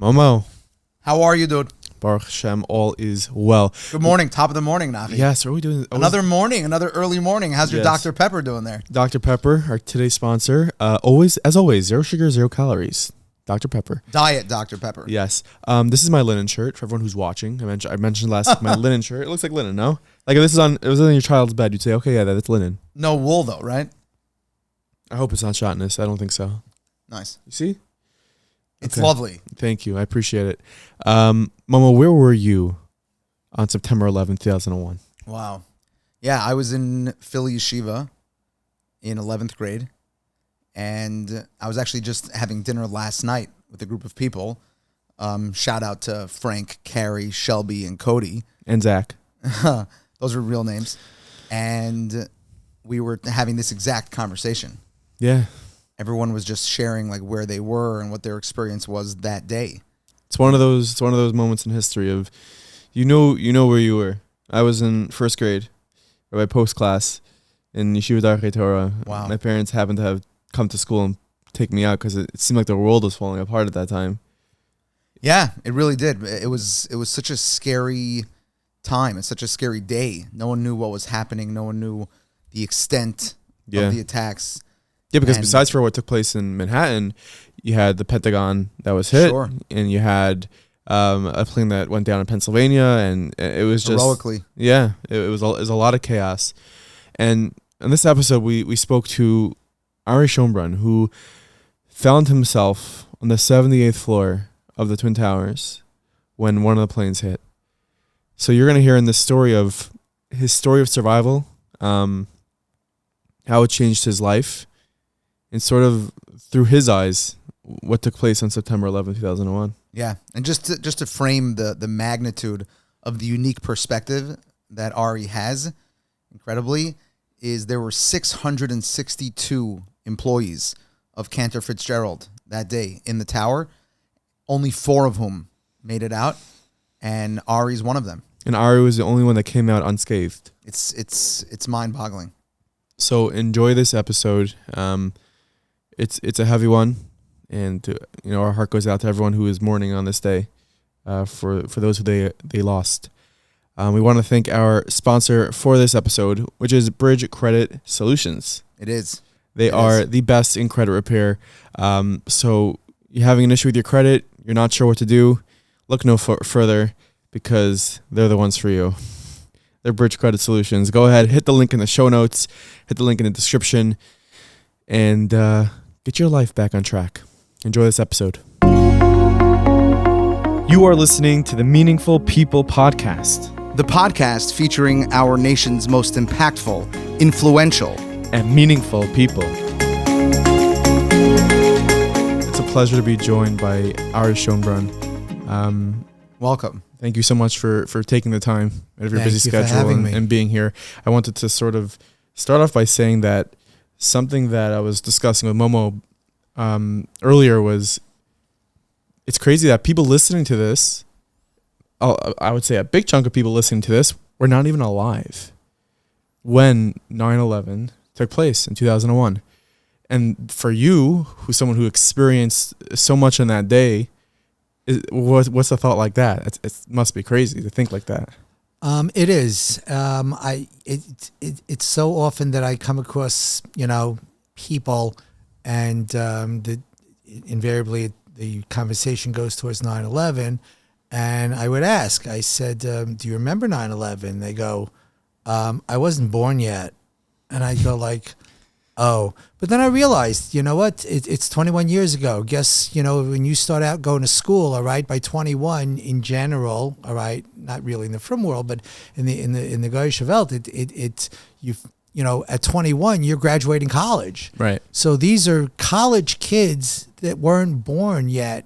Momo. How are you, dude? Baruch Hashem, all is well. Good morning. Top of the morning, Navi. Yes, what are we doing? Another early morning. How's your Dr. Pepper doing there? Dr. Pepper, our today's sponsor. Always, as always, 0 sugar, 0 calories. Dr. Pepper. Diet Dr. Pepper. Yes. This is my linen shirt for everyone who's watching. I mentioned last week my linen shirt. It looks like linen, no? Like if it was on your child's bed, you'd say, okay, yeah, that's linen. No wool though, right? I hope it's not shotness. I don't think so. Nice. You see? It's lovely. Thank you. I appreciate it. Momo, where were you on September 11th, 2001? Wow. Yeah, I was in Philly Yeshiva in 11th grade, and I was actually just having dinner last night with a group of people. Shout out to Frank, Carrie, Shelby, and Cody. And Zach. Those are real names. And we were having this exact conversation. Yeah. Everyone was just sharing like where they were and what their experience was that day. It's one of those moments in history of you know where you were. I was in first grade, or by post class in Yeshiva Darchei Torah. Wow. My parents happened to have come to school and take me out because it seemed like the world was falling apart at that time. Yeah, it really did. It was such a scary time. It's such a scary day. No one knew what was happening. No one knew the extent of the attacks. Yeah, because besides for what took place in Manhattan, you had the Pentagon that was hit, and you had a plane that went down in Pennsylvania, and it was just heroically. Yeah, it was a lot of chaos. And in this episode, we spoke to Ari Schonbrun, who found himself on the 78th floor of the Twin Towers when one of the planes hit. So you're going to hear in this story of his story of survival, how it changed his life, and sort of through his eyes, what took place on September 11, 2001. Yeah, and just to frame the magnitude of the unique perspective that Ari has, incredibly, is there were 662 employees of Cantor Fitzgerald that day in the tower, only 4 of whom made it out, and Ari's one of them. And Ari was the only one that came out unscathed. It's mind-boggling. So enjoy this episode. It's a heavy one, and our heart goes out to everyone who is mourning on this day, for those who they lost. We want to thank our sponsor for this episode, which is Bridge Credit Solutions. It is. They are the best in credit repair. So you're having an issue with your credit, you're not sure what to do, look no further, because they're the ones for you. They're Bridge Credit Solutions. Go ahead, hit the link in the show notes, hit the link in the description, and get your life back on track. Enjoy this episode. You are listening to the Meaningful People Podcast. The podcast featuring our nation's most impactful, influential, and meaningful people. It's a pleasure to be joined by Ari Schonbrun. Welcome. Thank you so much for taking the time out of your busy schedule and being here. I wanted to sort of start off by saying that something that I was discussing with Momo earlier was it's crazy that people listening to this, I would say a big chunk of people listening to this, were not even alive when 9/11 took place in 2001. And for you, who's someone who experienced so much in that day, what's a thought like that? It must be crazy to think like that. It is. It's so often that I come across, people, and invariably the conversation goes towards 9/11, and I would ask. I said, "Do you remember 9/11?" They go, "I wasn't born yet," and I go like, "Oh." But then I realized, you know what? It's 21 years ago. Guess, when you start out going to school, all right, by 21 in general, all right, not really in the frum world, but in the Goyish Welt, at 21, you're graduating college. Right. So these are college kids that weren't born yet,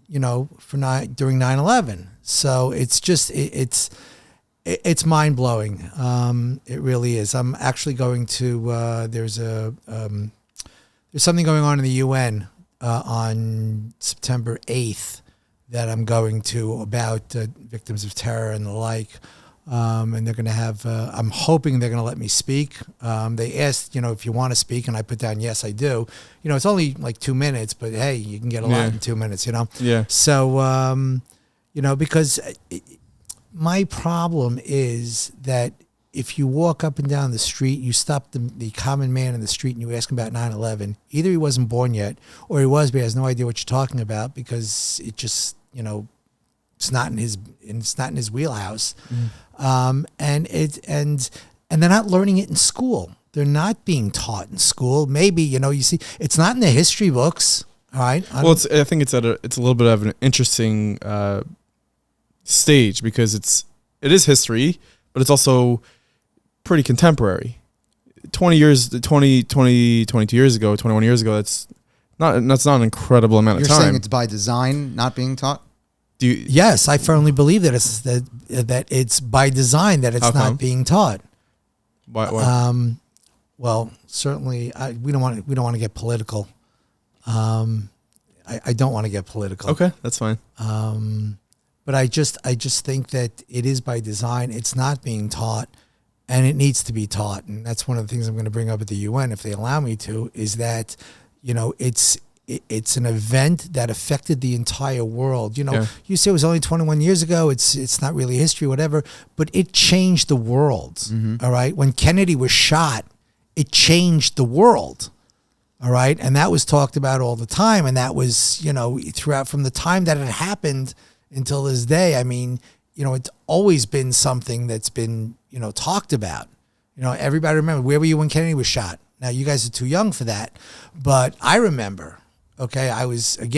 during 9/11. So it's just, it's mind blowing. It really is. I'm actually going to. There's something going on in the UN on September 8th that I'm going to about victims of terror and the like. And they're going to have, I'm hoping they're going to let me speak. They asked, if you want to speak, and I put down, yes, I do. It's only like 2 minutes, but hey, you can get a lot in 2 minutes, Yeah. So, because my problem is that if you walk up and down the street, you stop the common man in the street and you ask him about 9/11, either he wasn't born yet or he was, but he has no idea what you're talking about because it just, it's not in his wheelhouse. And they're not learning it in school. They're not being taught in school. Maybe, you see, it's not in the history books. All right. I think it's a little bit of an interesting stage because it is history, but it's also pretty contemporary. 22 years ago, 21 years ago, that's not an incredible amount of time. You're saying it's by design not being taught? Yes, I firmly believe that it's by design that it's not being taught. Why? Well, certainly we don't want to get political. I don't want to get political. Okay, that's fine. But I just think that it is by design. It's not being taught, and it needs to be taught. And that's one of the things I'm going to bring up at the UN, if they allow me to, is that it's an event that affected the entire world. You say it was only 21 years ago. It's not really history, whatever, but it changed the world. Mm-hmm. All right. When Kennedy was shot, it changed the world. All right. And that was talked about all the time. And that was, throughout from the time that it happened until this day. I mean, it's always been something that's been, talked about. Everybody remember, where were you when Kennedy was shot? Now, you guys are too young for that, but I remember. Okay, I was 6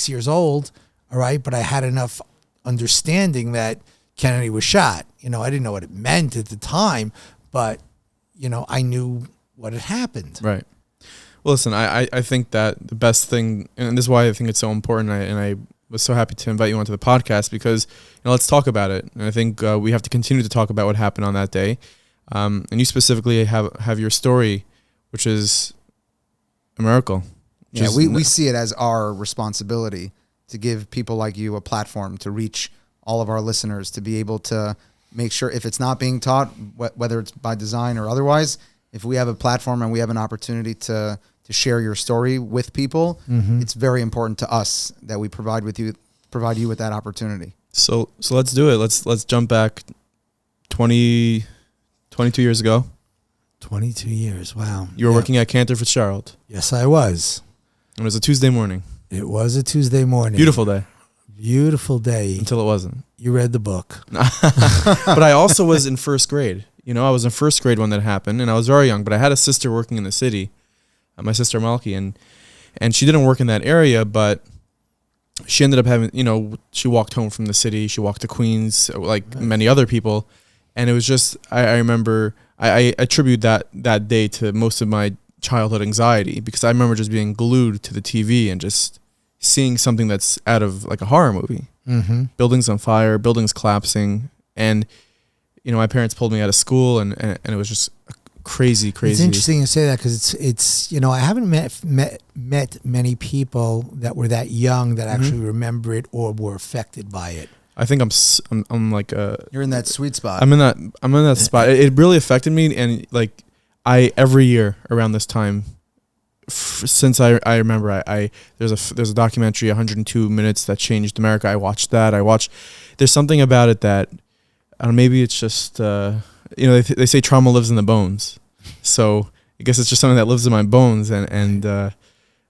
years old, all right, but I had enough understanding that Kennedy was shot. I didn't know what it meant at the time, but, I knew what had happened. Right. Well, listen, I think that the best thing, and this is why I think it's so important, and I was so happy to invite you onto the podcast because, let's talk about it. And I think we have to continue to talk about what happened on that day. And you specifically have your story, which is a miracle. Yeah, we see it as our responsibility to give people like you a platform to reach all of our listeners, to be able to make sure if it's not being taught, whether it's by design or otherwise, if we have a platform and we have an opportunity to share your story with people, it's very important to us that we provide you with that opportunity. So let's do it. Let's jump back 22 years ago. 22 years. Wow. You were working at Cantor Fitzgerald. Yes, I was. It was a Tuesday morning. It was a Tuesday morning. Beautiful day. Beautiful day. Until it wasn't. You read the book. But I also was in first grade. I was in first grade when that happened, and I was very young, but I had a sister working in the city, my sister Malky, and she didn't work in that area, but she ended up having, she walked home from the city. She walked to Queens like many other people. And it was just, I remember, I attribute that day to most of my childhood anxiety because I remember just being glued to the TV and just seeing something that's out of like a horror movie. Mm-hmm. Buildings on fire, buildings collapsing. And, my parents pulled me out of school and it was just crazy. It's interesting you say that because it's I haven't met many people that were that young that actually remember it or were affected by it. I think I'm like you're in that sweet spot. I'm in that spot. It really affected me, and like every year around this time, since I remember, there's a documentary 102 minutes that changed America. I watched that. There's something about it that I don't know, maybe it's just they say trauma lives in the bones, so I guess it's just something that lives in my bones, and I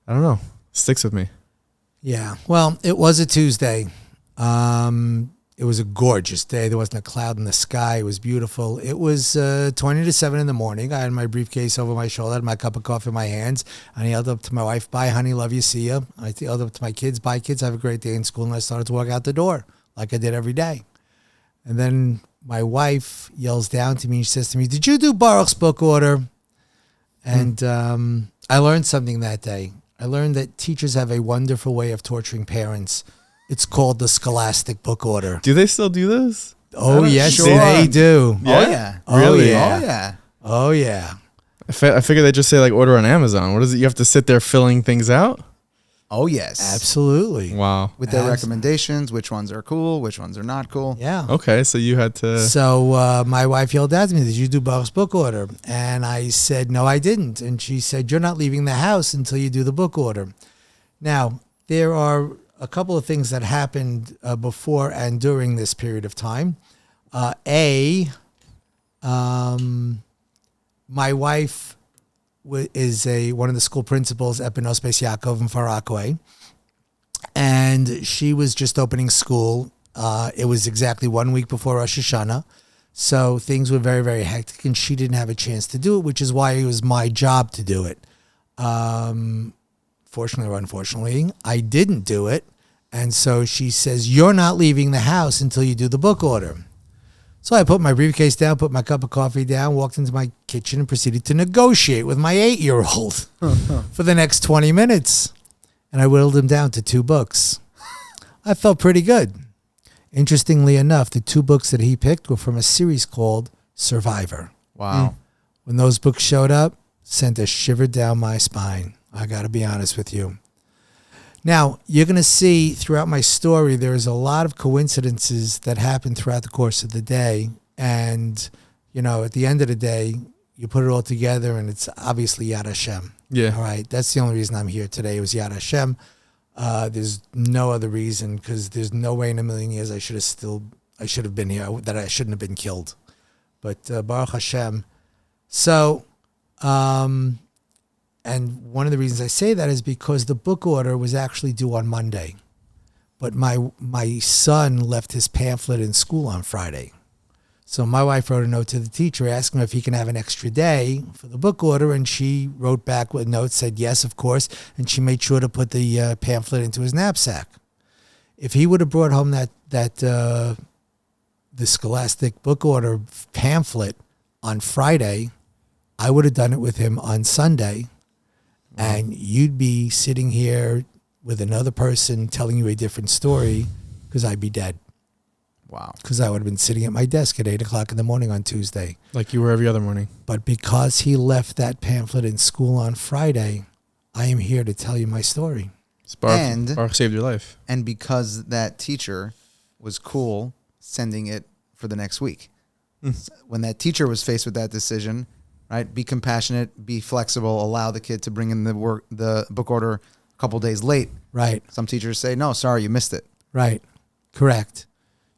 don't know, sticks with me. Yeah. Well, it was a Tuesday. It was a gorgeous day. There wasn't a cloud in the sky. It was beautiful. It was 20 to 7 in the morning. I had my briefcase over my shoulder, I had my cup of coffee in my hands, and I yelled up to my wife, "Bye, honey, love you, see ya." I yelled up to my kids, "Bye, kids, have a great day in school," and I started to walk out the door like I did every day. And then my wife yells down to me, and she says to me, "Did you do Baruch's book order?" And I learned something that day. I learned that teachers have a wonderful way of torturing parents. It's called the Scholastic Book Order. Do they still do this? Oh, yes, they do. Yeah? Oh, yeah. Really? Yeah. Oh, yeah. Oh, yeah. I figure they just say like order on Amazon. What is it? You have to sit there filling things out? Oh, yes. Absolutely. Wow. With their recommendations, which ones are cool, which ones are not cool. Yeah. Okay, so you had to... So my wife yelled out to me, did you do Baruch's book order? And I said, no, I didn't. And she said, you're not leaving the house until you do the book order. Now, there are a couple of things that happened before and during this period of time. My wife is one of the school principals at Benos Beis Yaakov in Far Rockaway, and she was just opening school. It was exactly 1 week before Rosh Hashanah, so things were very, very hectic, and she didn't have a chance to do it, which is why it was my job to do it. Fortunately or unfortunately, I didn't do it, and so she says, you're not leaving the house until you do the book order. So I put my briefcase down, put my cup of coffee down, walked into my kitchen, and proceeded to negotiate with my 8-year-old for the next 20 minutes. And I whittled him down to 2 books. I felt pretty good. Interestingly enough, the 2 books that he picked were from a series called Survivor. Wow. When those books showed up, sent a shiver down my spine. I got to be honest with you. Now, you're going to see throughout my story, there's a lot of coincidences that happen throughout the course of the day. And, at the end of the day, you put it all together and it's obviously Yad Hashem. Yeah. All right. That's the only reason I'm here today. It was Yad Hashem. There's no other reason, because there's no way in a million years I should have been here, that I shouldn't have been killed. But Baruch Hashem. So, and one of the reasons I say that is because the book order was actually due on Monday. But my son left his pamphlet in school on Friday. So my wife wrote a note to the teacher asking if he can have an extra day for the book order, and she wrote back with a note, said yes, of course, and she made sure to put the pamphlet into his knapsack. If he would have brought home the Scholastic book order pamphlet on Friday, I would have done it with him on Sunday. And you'd be sitting here with another person telling you a different story, because I'd be dead. Wow. Because I would have been sitting at my desk at 8 o'clock in the morning on Tuesday. Like you were every other morning. But because he left that pamphlet in school on Friday, I am here to tell you my story. Baruch saved your life. And because that teacher was cool sending it for the next week. When that teacher was faced with that decision... Right? Be compassionate, be flexible, allow the kid to bring in the book order a couple days late. Right. Some teachers say, no, sorry, you missed it. Right. Correct.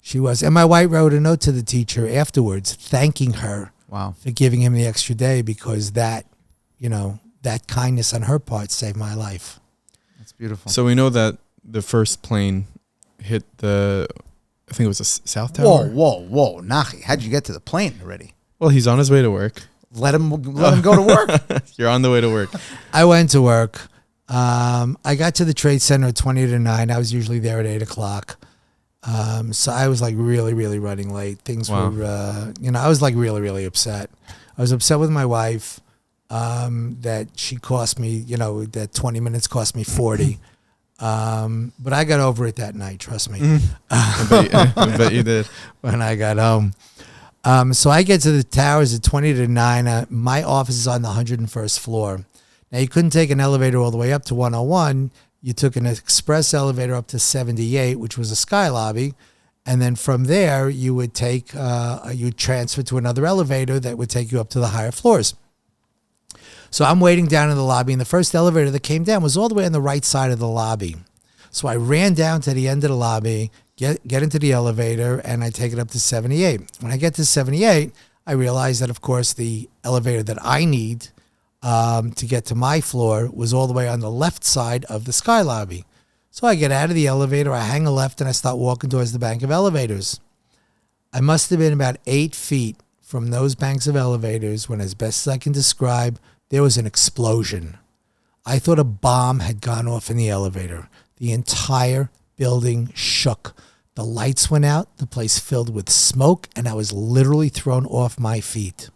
She was. And my wife wrote a note to the teacher afterwards thanking her for giving him the extra day, because that kindness on her part saved my life. That's beautiful. So we know that the first plane hit I think it was a South Tower. Whoa, Nachi. How'd you get to the plane already? Well, he's on his way to work. Let him go to work. You're on the way to work. I went to work. I got to the Trade Center at 20 to 9. I was usually there at 8 o'clock. So I was like really, really running late. Things were, I was like really, really upset. I was upset with my wife that she cost me, that 20 minutes cost me 40. But I got over it that night, trust me. I bet you did. When I got home. So I get to the towers at 20 to 9. My office is on the 101st floor. Now, you couldn't take an elevator all the way up to 101. You took an express elevator up to 78, which was a sky lobby. And then from there, you would transfer to another elevator that would take you up to the higher floors. So I'm waiting down in the lobby, and the first elevator that came down was all the way on the right side of the lobby. So I ran down to the end of the lobby, get into the elevator, and I take it up to 78. When I get to 78, I realize that, of course, the elevator that I need to get to my floor was all the way on the left side of the sky lobby. So I get out of the elevator, I hang a left, and I start walking towards the bank of elevators. I must have been about 8 feet from those banks of elevators when, as best as I can describe, there was an explosion. I thought a bomb had gone off in the elevator. The entire building shook. The lights went out, the place filled with smoke, and I was literally thrown off my feet.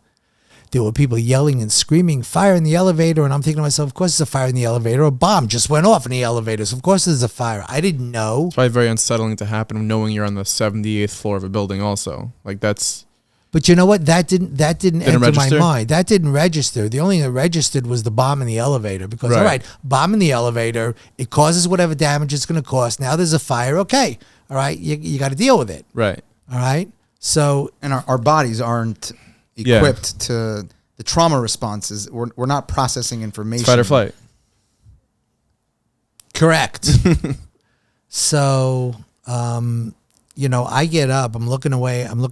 There were people yelling and screaming, fire in the elevator, and I'm thinking to myself, of course there's a fire in the elevator. A bomb just went off in the elevators. Of course there's a fire. I didn't know. It's probably very unsettling to happen knowing you're on the 78th floor of a building also. Like, that's... But you know what? That didn't enter register? my mind. That didn't register. The only thing that registered was the bomb in the elevator. Because, all right, bomb in the elevator, it causes whatever damage it's going to cause. Now there's a fire. Okay. All right. You got to deal with it. Right. All right. So. And our bodies aren't equipped to the trauma responses. We're not processing information. It's fight or flight. Correct. So, I get up, I'm looking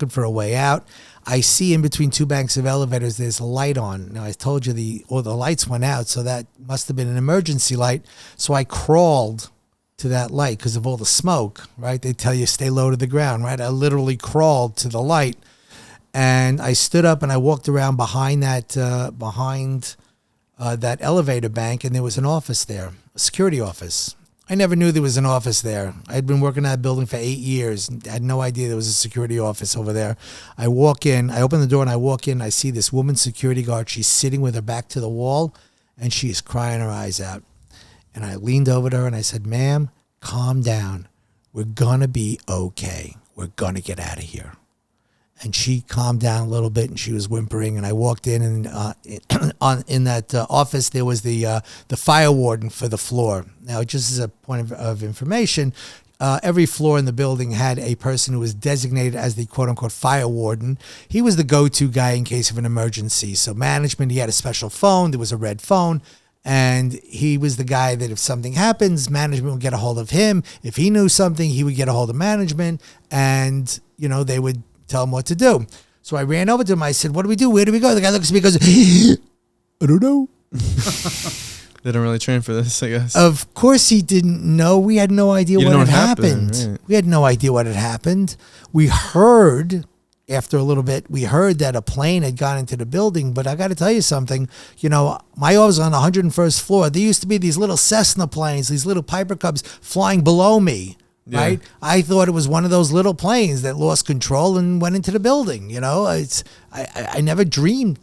for a way out. I see in between two banks of elevators, there's a light on. Now, I told you the lights went out, so that must have been an emergency light. So I crawled to that light because of all the smoke, right? They tell you stay low to the ground, right? I literally crawled to the light, and I stood up and I walked around behind that elevator bank, and there was an office there, a security office. I never knew there was an office there. I'd been working in that building for 8 years. I had no idea there was a security office over there. I walk in, I open the door and I walk in. I see this woman security guard. She's sitting with her back to the wall and she's crying her eyes out. And I leaned over to her and I said, ma'am, calm down. We're going to be okay. We're going to get out of here. And she calmed down a little bit, and she was whimpering. And I walked in, and in that office there was the fire warden for the floor. Now, just as a point of information, every floor in the building had a person who was designated as the quote-unquote fire warden. He was the go-to guy in case of an emergency. So management, he had a special phone. There was a red phone. And he was the guy that if something happens, management would get a hold of him. If he knew something, he would get a hold of management. And, they would tell him what to do. So I ran over to him. I said, what do we do? Where do we go? The guy looks at me and goes, I don't know. They don't really train for this, I guess. Of course he didn't know. We had no idea what had happened. Right. We had no idea what had happened. We heard, after a little bit, that a plane had gone into the building. But I got to tell you something. My office was on the 101st floor. There used to be these little Cessna planes, these little Piper Cubs flying below me. Yeah. Right? I thought it was one of those little planes that lost control and went into the building. I never dreamed.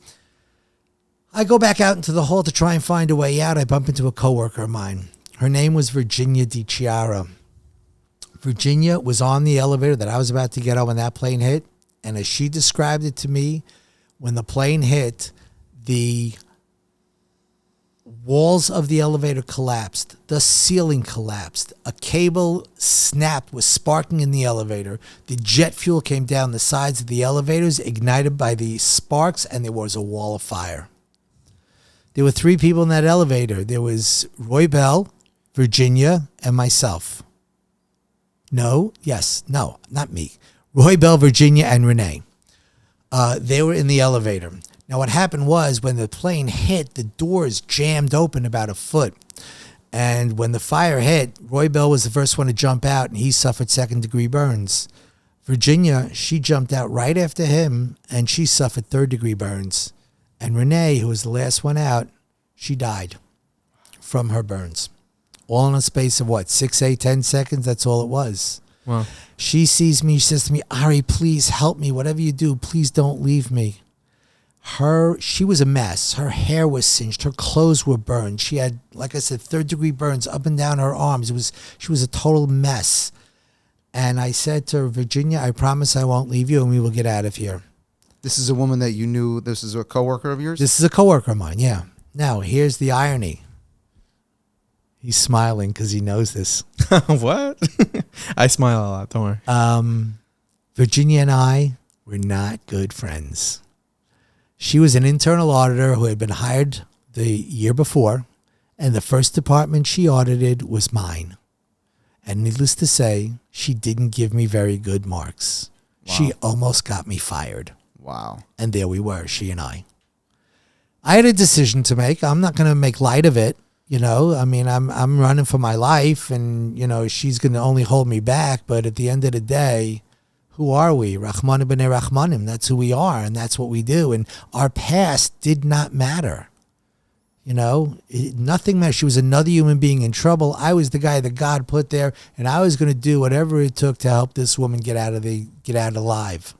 I go back out into the hall to try and find a way out. I bump into a coworker of mine. Her name was Virginia DiChiara. Virginia was on the elevator that I was about to get on when that plane hit. And as she described it to me, when the plane hit, the walls of the elevator collapsed. The ceiling collapsed. A cable snapped, was sparking in the elevator. The jet fuel came down the sides of the elevators, ignited by the sparks, and there was a wall of fire. There were 3 people in that elevator. There was Roy Bell, Virginia, and myself. No, not me. Roy Bell, Virginia, and Renee. They were in the elevator. Now, what happened was when the plane hit, the doors jammed open about a foot. And when the fire hit, Roy Bell was the first one to jump out, and he suffered second-degree burns. Virginia, she jumped out right after him, and she suffered third-degree burns. And Renee, who was the last one out, she died from her burns. All in a space of, 6, 8, 10 seconds? That's all it was. Wow. She sees me, she says to me, Ari, please help me. Whatever you do, please don't leave me. She was a mess. Her hair was singed. Her clothes were burned. She had, like I said, third-degree burns up and down her arms. She was a total mess. And I said to her, Virginia, I promise I won't leave you and we will get out of here. This is a woman that you knew. This is a coworker of yours? This is a coworker of mine, yeah. Now, here's the irony. He's smiling because he knows this. What? I smile a lot, don't worry. Virginia and I were not good friends. She was an internal auditor who had been hired the year before, and the first department she audited was mine. And needless to say, she didn't give me very good marks. Wow. She almost got me fired. Wow. And there we were, she and I. I had a decision to make. I'm not going to make light of it. I'm running for my life, and, she's going to only hold me back. But at the end of the day, who are we? Rahmanim b'nei Rahmanim. That's who we are, and that's what we do. And our past did not matter. Nothing mattered. She was another human being in trouble. I was the guy that God put there, and I was going to do whatever it took to help this woman get out alive.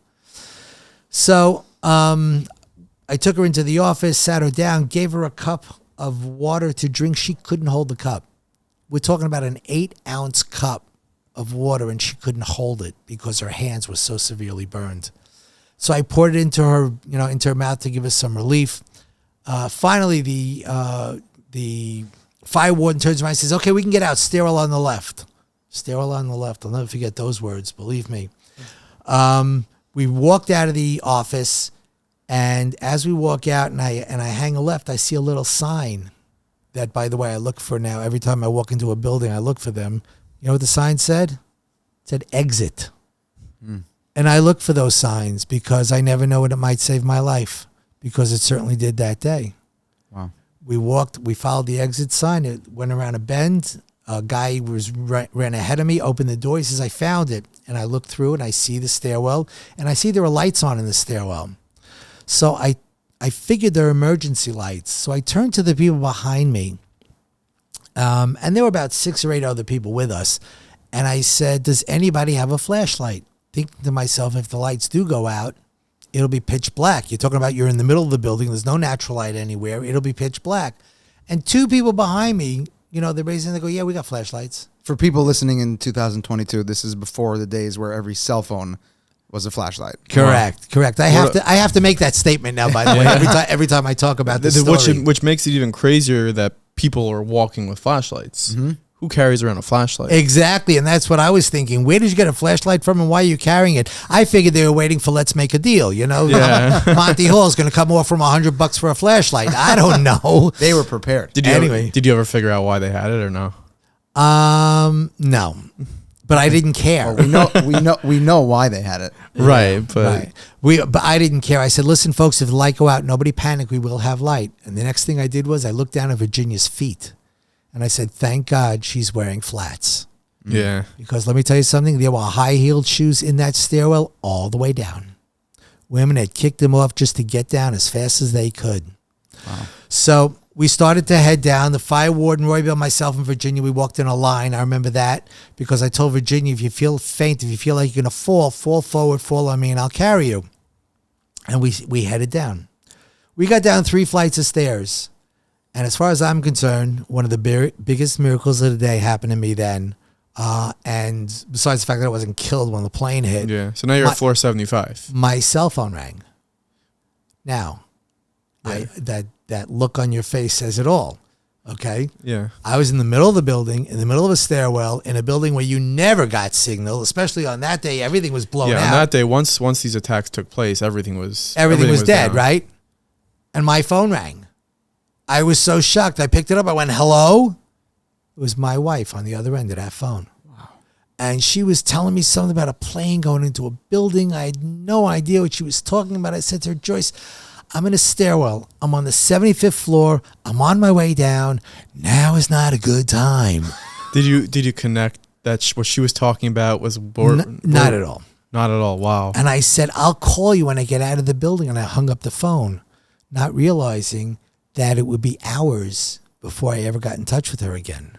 So I took her into the office, sat her down, gave her a cup of water to drink. She couldn't hold the cup. We're talking about an 8-ounce cup of water, and she couldn't hold it because her hands were so severely burned. So I poured it into her, into her mouth to give us some relief. Finally, the fire warden turns around and says, "Okay, we can get out. Stairwell on the left." Stairwell on the left. I'll never forget those words. Believe me. We walked out of the office, and as we walk out and I hang a left, I see a little sign that, by the way, I look for now. Every time I walk into a building, I look for them. You know what the sign said? It said exit. And I look for those signs because I never know when it might save my life, because it certainly did that day. Wow. We followed the exit sign. It went around a bend. A guy ran ahead of me, opened the door. He says, "I found it." And I look through and I see the stairwell, and I see there were lights on in the stairwell. So I figured they're emergency lights. So I turned to the people behind me, and there were about 6 or 8 other people with us. And I said, "Does anybody have a flashlight?" Thinking to myself, if the lights do go out, it'll be pitch black. You're talking about you're in the middle of the building. There's no natural light anywhere. It'll be pitch black. And 2 people behind me, they're raising, they go, "Yeah, we got flashlights." For people listening in 2022, this is before the days where every cell phone was a flashlight. Correct. I have to make that statement now, by the way, every time I talk about this story. Which makes it even crazier that people are walking with flashlights. Mm-hmm. Who carries around a flashlight? Exactly, and that's what I was thinking. Where did you get a flashlight from, and why are you carrying it? I figured they were waiting for "Let's Make a Deal." Yeah. Monty Hall's going to come off from $100 for a flashlight. I don't know. They were prepared. Did you ever figure out why they had it or no? No, but I didn't care. Well, we know why they had it. Right, but I didn't care. I said, "Listen, folks, if the light go out, nobody panic. We will have light." And the next thing I did was I looked down at Virginia's feet. And I said, "Thank God she's wearing flats." Yeah. Because let me tell you something, there were high-heeled shoes in that stairwell all the way down. Women had kicked them off just to get down as fast as they could. Wow. So we started to head down. The fire warden, Roy Bill, myself, and Virginia, we walked in a line. I remember that because I told Virginia, if you feel faint, if you feel like you're going to fall forward, fall on me, and I'll carry you. And we headed down. We got down 3 flights of stairs. And as far as I'm concerned, one of the biggest miracles of the day happened to me then. And besides the fact that I wasn't killed when the plane hit. Yeah. So now you're at floor 75. My cell phone rang. Now, yeah. That look on your face says it all. Okay? Yeah. I was in the middle of the building, in the middle of a stairwell, in a building where you never got signal, especially on that day. Everything was blown out. Yeah, on that day, once these attacks took place, everything was dead, down. Right? And my phone rang. I was so shocked. I picked it up. I went, "Hello?" It was my wife on the other end of that phone. Wow. And she was telling me something about a plane going into a building. I had no idea what she was talking about. I said to her, "Joyce, I'm in a stairwell. I'm on the 75th floor. I'm on my way down. Now is not a good time." Did you connect that what she was talking about was not at all. Not at all. Wow. And I said, "I'll call you when I get out of the building." And I hung up the phone, not realizing that it would be hours before I ever got in touch with her again.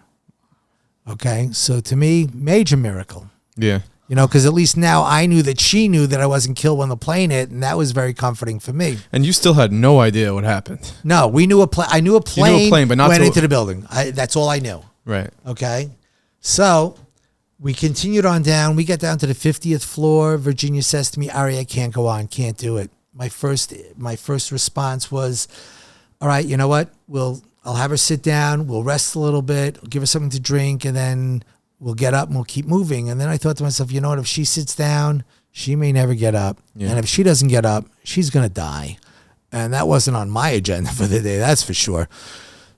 Okay? So to me, major miracle. Yeah. Because at least now I knew that she knew that I wasn't killed when the plane hit, and that was very comforting for me. And you still had no idea what happened. No, I knew a plane but not went into the building. That's all I knew. Right. Okay? So we continued on down. We got down to the 50th floor. Virginia says to me, "Ari, I can't go on. Can't do it." My first response was, "All right, you know what? I'll have her sit down. We'll rest a little bit. We'll give her something to drink, and then we'll get up and we'll keep moving." And then I thought to myself, you know what? If she sits down, she may never get up. Yeah. And if she doesn't get up, she's going to die. And that wasn't on my agenda for the day, that's for sure.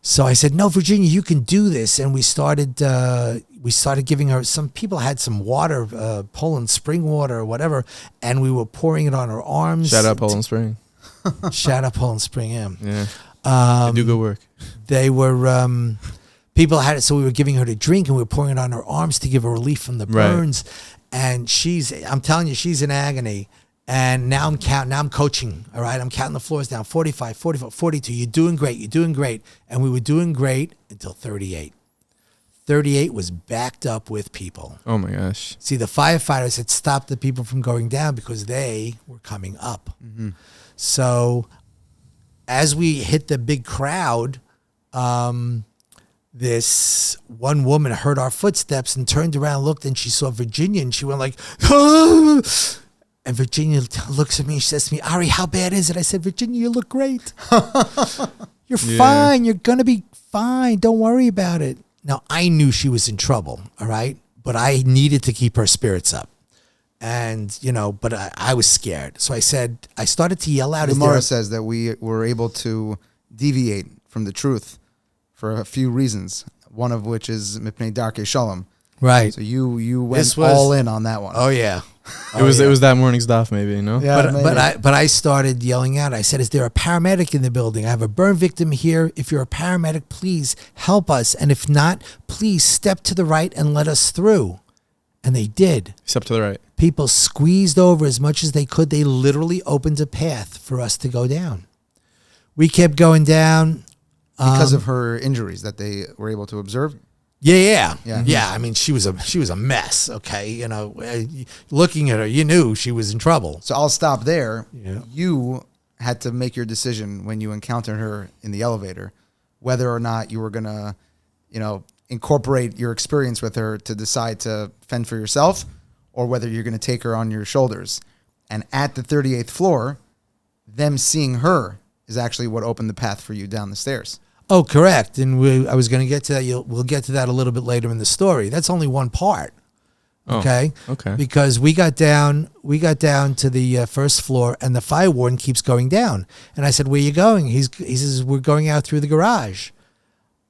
So I said, "No, Virginia, you can do this." And we started giving her, some people had some water, Poland spring water or whatever, and we were pouring it on her arms. Shout out Poland Spring. Shout out Poland Spring, yeah. Yeah. They do good work. They were, people had it, so we were giving her to drink, and we were pouring it on her arms to give her relief from the burns. Right. And I'm telling you, she's in agony. And now I'm coaching, all right? I'm counting the floors down, 45, 44, 42. You're doing great. And we were doing great until 38. 38 was backed up with people. Oh, my gosh. See, the firefighters had stopped the people from going down because they were coming up. Mm-hmm. So as we hit the big crowd, this one woman heard our footsteps and turned around, looked, and she saw Virginia, and she went like, "Ah!" And Virginia looks at me and she says to me, Ari, how bad is it? I said, Virginia, you look great. You're fine. You're going to be fine. Don't worry about it. Now, I knew she was in trouble, all right? But I needed to keep her spirits up. And, but I was scared. So I started to yell out. Gemara says that we were able to deviate from the truth for a few reasons, one of which is Mipnei Darkei Shalom. Right. So you went all in on that one. Oh, yeah. It was that morning's daf, maybe, Yeah, but I started yelling out. I said, is there a paramedic in the building? I have a burn victim here. If you're a paramedic, please help us. And if not, please step to the right and let us through. And they did. Step to the right. People squeezed over as much as they could. They literally opened a path for us to go down. We kept going down. Because of her injuries that they were able to observe? Yeah. I mean, she was a mess. Okay, looking at her, you knew she was in trouble. So I'll stop there. Yeah. You had to make your decision when you encountered her in the elevator, whether or not you were gonna, incorporate your experience with her to decide to fend for yourself, or whether you're gonna take her on your shoulders. And at the 38th floor, them seeing her is actually what opened the path for you down the stairs. Oh, correct. And I was going to get to that. We'll get to that a little bit later in the story. That's only one part. Okay. Oh, okay. Because we got down to the first floor, and the fire warden keeps going down. And I said, "Where are you going?" He says, "We're going out through the garage."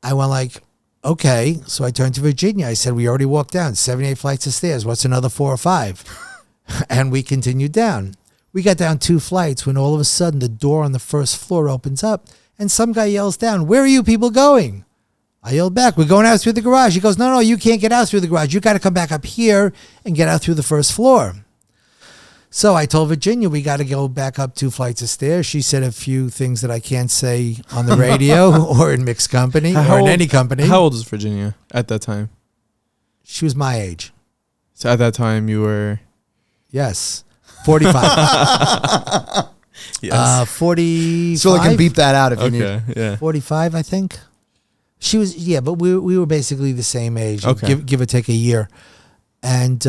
I went like, "Okay." So I turned to Virginia. I said, "We already walked down 78 flights of stairs. What's another 4 or 5?" And we continued down. We got down 2 flights when all of a sudden the door on the first floor opens up. And some guy yells down, "Where are you people going?" I yelled back, "We're going out through the garage." He goes, No, you can't get out through the garage. You got to come back up here and get out through the first floor. So I told Virginia, we got to go back up 2 flights of stairs. She said a few things that I can't say on the radio or in mixed company or in any company. How old was Virginia at that time? She was my age. So at that time you were... Yes. 45. Yes. 45. So I can beep that out if you need. Yeah. 45, I think. She was, but we were basically the same age, okay. give or take a year. And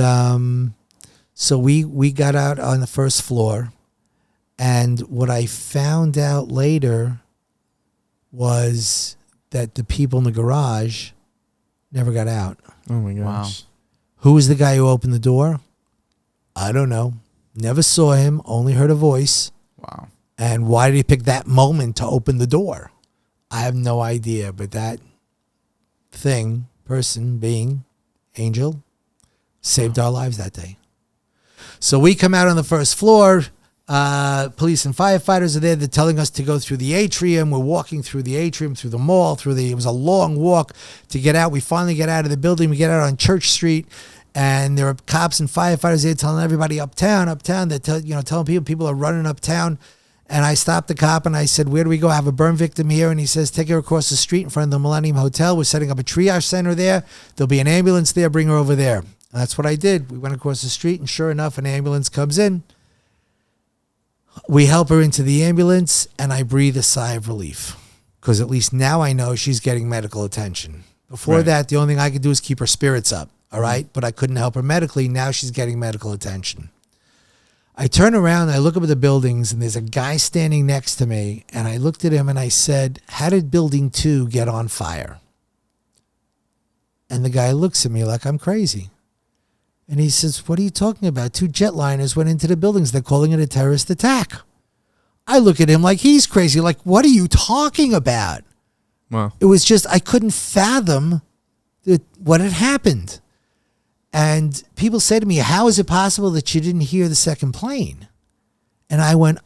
so we got out on the first floor, and what I found out later was that the people in the garage never got out. Oh my gosh. Wow. Who was the guy who opened the door? I don't know. Never saw him, only heard a voice. Wow. And why did he pick that moment to open the door? I have no idea, but that being, angel, saved our lives that day. So we come out on the first floor. Police and firefighters are there. They're telling us to go through the atrium. We're walking through the atrium, through the mall, it was a long walk to get out. We finally get out of the building. We get out on Church Street. And there are cops and firefighters there telling everybody uptown. They're telling people are running uptown. And I stopped the cop and I said, "Where do we go? I have a burn victim here." And he says, "Take her across the street in front of the Millennium Hotel. We're setting up a triage center there. There'll be an ambulance there. Bring her over there." And that's what I did. We went across the street, and sure enough, an ambulance comes in. We help her into the ambulance, and I breathe a sigh of relief because at least now I know she's getting medical attention. Before that, the only thing I could do is keep her spirits up. All right. But I couldn't help her medically. Now she's getting medical attention. I turn around, I look up at the buildings, and there's a guy standing next to me. And I looked at him and I said, "How did building 2 get on fire?" And the guy looks at me like I'm crazy. And he says, "What are you talking about? 2 jetliners went into the buildings. They're calling it a terrorist attack." I look at him like he's crazy. Like, what are you talking about? Wow. It was just, I couldn't fathom what had happened. And people say to me, "How is it possible that you didn't hear the second plane?" And I went,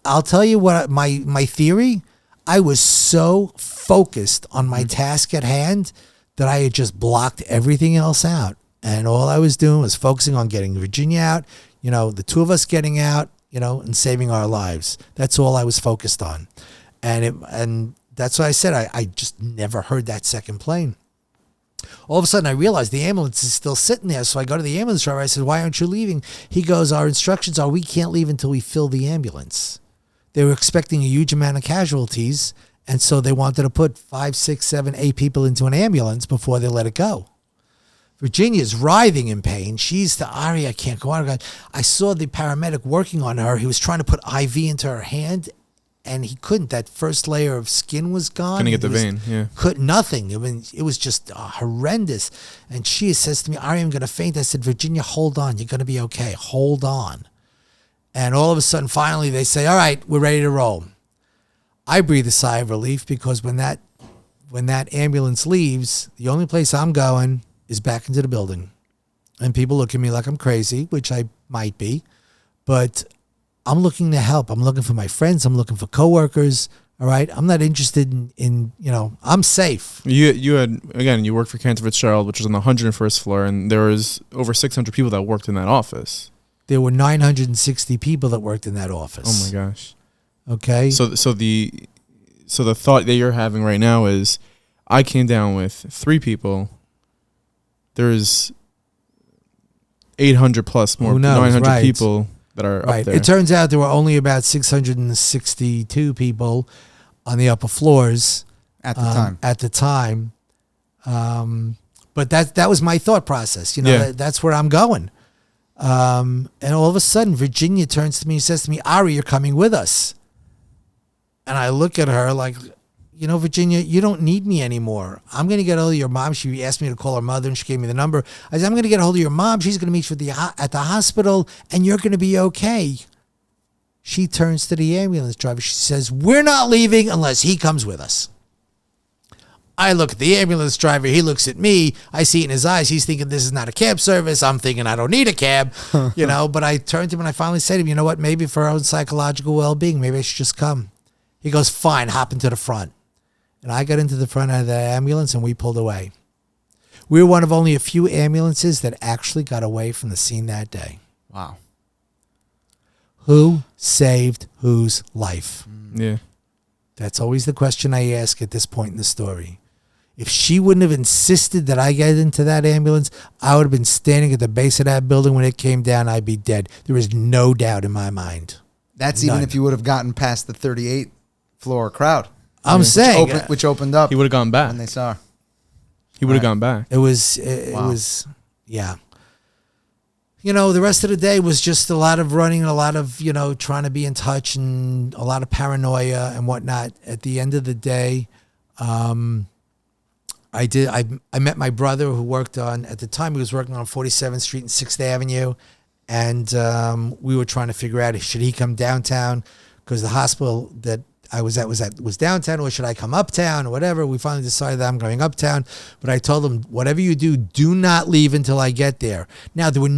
I'll tell you what my theory. I was so focused on my task at hand that I had just blocked everything else out. And all I was doing was focusing on getting Virginia out, the 2 of us getting out, and saving our lives. That's all I was focused on. And that's why I said I just never heard that second plane. All of a sudden, I realized the ambulance is still sitting there. So I go to the ambulance driver. I said, "Why aren't you leaving?" He goes, "Our instructions are we can't leave until we fill the ambulance." They were expecting a huge amount of casualties. And so they wanted to put 5, 6, 7, 8 people into an ambulance before they let it go. Virginia's writhing in pain. She's the Ari, I can't go on. I saw the paramedic working on her. He was trying to put IV into her hand, and he couldn't. That first layer of skin was gone. Couldn't get the vein, yeah. Nothing. It was just horrendous. And she says to me, Ari, I'm going to faint. I said, Virginia, hold on. You're going to be okay. Hold on. And all of a sudden, finally, they say, all right, we're ready to roll. I breathe a sigh of relief because when that ambulance leaves, the only place I'm going is back into the building. And people look at me like I'm crazy, which I might be, but I'm looking to help. I'm looking for my friends. I'm looking for coworkers. All right. I'm not interested in I'm safe. You worked for Cantor Fitzgerald, which was on the 101st floor, and there was over 600 people that worked in that office. There were 960 people that worked in that office. Oh my gosh. Okay. So the thought that you're having right now is, I came down with 3 people. There's 800 plus more, 900 people that are up there. It turns out there were only about 662 people on the upper floors at the time. But that was my thought process. That's where I'm going. And all of a sudden, Virginia turns to me and says to me, Ari, you're coming with us. And I look at her like, Virginia, you don't need me anymore. I'm going to get hold of your mom. She asked me to call her mother, and she gave me the number. I said, I'm going to get hold of your mom. She's going to meet you at the hospital, and you're going to be okay. She turns to the ambulance driver. She says, we're not leaving unless he comes with us. I look at the ambulance driver. He looks at me. I see it in his eyes. He's thinking this is not a cab service. I'm thinking I don't need a cab, But I turned to him, and I finally said to him, you know what? Maybe for our own psychological well-being, maybe I should just come. He goes, fine, hop into the front. And I got into the front of the ambulance, and we pulled away. We were one of only a few ambulances that actually got away from the scene that day. Wow. Who saved whose life? Yeah. That's always the question I ask at this point in the story. If she wouldn't have insisted that I get into that ambulance, I would have been standing at the base of that building when it came down. I'd be dead. There is no doubt in my mind. That's none. Even if you would have gotten past the 38th floor crowd. I'm saying. Which opened up. He would have gone back. When they saw her. He would have gone back. It was, yeah. The rest of the day was just a lot of running and a lot of, trying to be in touch and a lot of paranoia and whatnot. At the end of the day, I met my brother who worked at the time he was working on 47th Street and 6th Avenue. And we were trying to figure out, should he come downtown? Because the hospital that I was at was downtown, or should I come uptown or whatever? We finally decided that I'm going uptown. But I told him, whatever you do not leave until I get there. Now, there was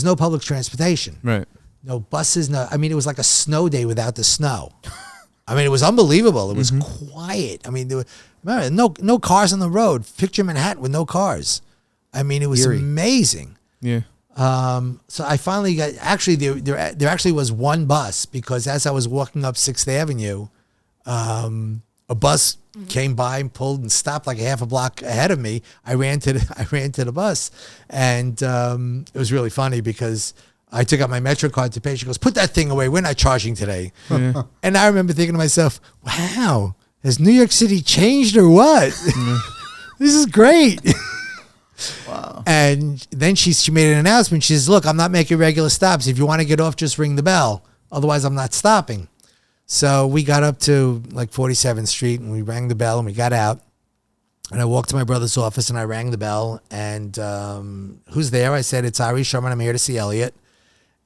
no public transportation. Right. No buses. It was like a snow day without the snow. It was unbelievable. It was quiet. There were no cars on the road. Picture Manhattan with no cars. It was eerie. Amazing. Yeah. So I finally got, actually there actually was one bus, because as I was walking up 6th Avenue, a bus came by and pulled and stopped like a half a block ahead of me. I ran to the bus, and it was really funny because I took out my Metro card to pay. She goes, put that thing away. We're not charging today. Yeah. And I remember thinking to myself, wow, has New York City changed or what? This is great. Wow. And then she made an announcement. She says, look, I'm not making regular stops. If you want to get off, just ring the bell. Otherwise, I'm not stopping. So we got up to like 47th Street, and we rang the bell, and we got out. And I walked to my brother's office, and I rang the bell. And who's there? I said, it's Ari Schonbrun. I'm here to see Elliot.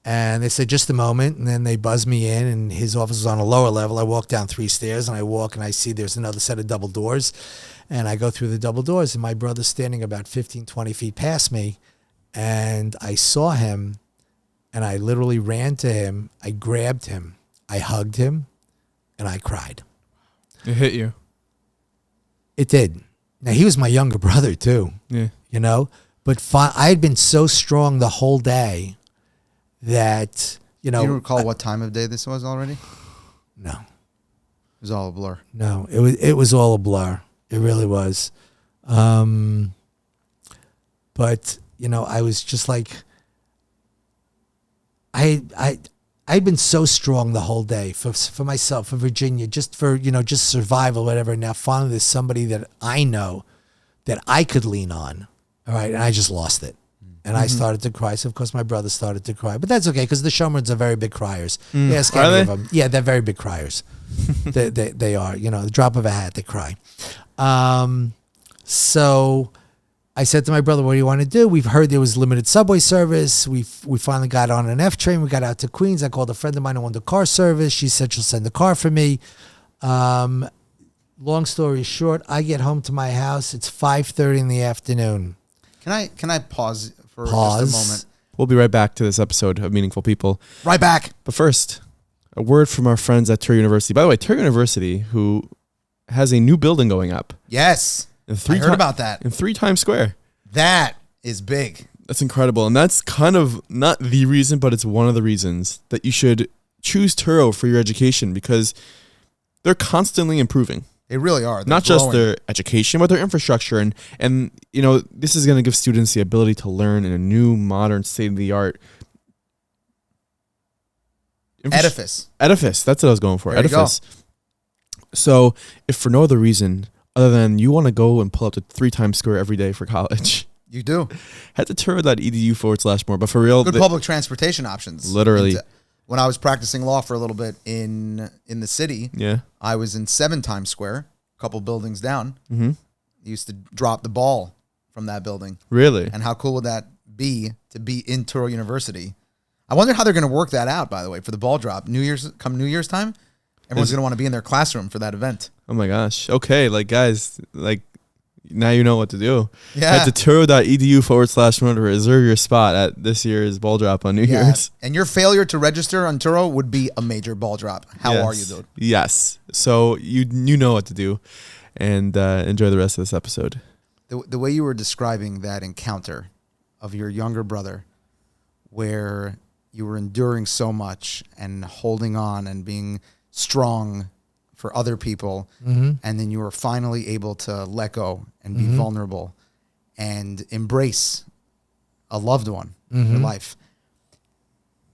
And they said, just a moment. And then they buzzed me in, and his office was on a lower level. I walk down 3 stairs, and I walk, and I see there's another set of double doors. And I go through the double doors, and my brother's standing about 15, 20 feet past me. And I saw him, and I literally ran to him. I grabbed him. I hugged him, and I cried. It hit you. It did. Now, he was my younger brother, too. Yeah. But I had been so strong the whole day that, Do you recall what time of day this was already? No. It was all a blur. No, it was all a blur. It really was. But, I was just like, I'd been so strong the whole day for myself, for Virginia, just for, just survival, whatever. Now finally there's somebody that I know that I could lean on. All right, and I just lost it. And I started to cry. So, of course, my brother started to cry. But that's okay, because the Schonbruns are very big criers. Ask any of them. Yeah, they're very big criers. they are. You know, the drop of a hat, they cry. So I said to my brother, what do you want to do? We've heard there was limited subway service. We finally got on an F train. We got out to Queens. I called a friend of mine who owned a car service. She said she'll send the car for me. Long story short, I get home to my house. It's 5:30 in the afternoon. Can I pause for just a moment? We'll be right back to this episode of Meaningful People. Right back. But first, a word from our friends at Touro University. By the way, Touro University, who has a new building going up. Yes. I heard about that. In 3 Times Square. That is big. That's incredible. And that's kind of not the reason, but it's one of the reasons that you should choose Touro for your education, because they're constantly improving. They really are. Not just their education, but their infrastructure. And you know, this is going to give students the ability to learn in a new, modern, state-of-the-art edifice. That's what I was going for. There Edifice. You go. So if for no other reason other than you want to go and pull up to 3 Times Square every day for college, you do. Head to Touro.edu/more. But for real, good public transportation options. Literally. When I was practicing law for a little bit in the city, I was in 7 Times Square, a couple buildings down. Mm-hmm. Used to drop the ball from that building. Really? And how cool would that be to be in Touro University? I wonder how they're going to work that out, by the way, for the ball drop. New Year's time, everyone's going to want to be in their classroom for that event. Oh my gosh. Okay, guys, now you know what to do. Yeah. Head to Touro.edu/more to reserve your spot at this year's ball drop on New Year's. And your failure to register on Touro would be a major ball drop. How are you, dude? Yes. So you know what to do, and enjoy the rest of this episode. The way you were describing that encounter of your younger brother, where you were enduring so much and holding on and being strong for other people, and then you were finally able to let go and be vulnerable and embrace a loved one in your life.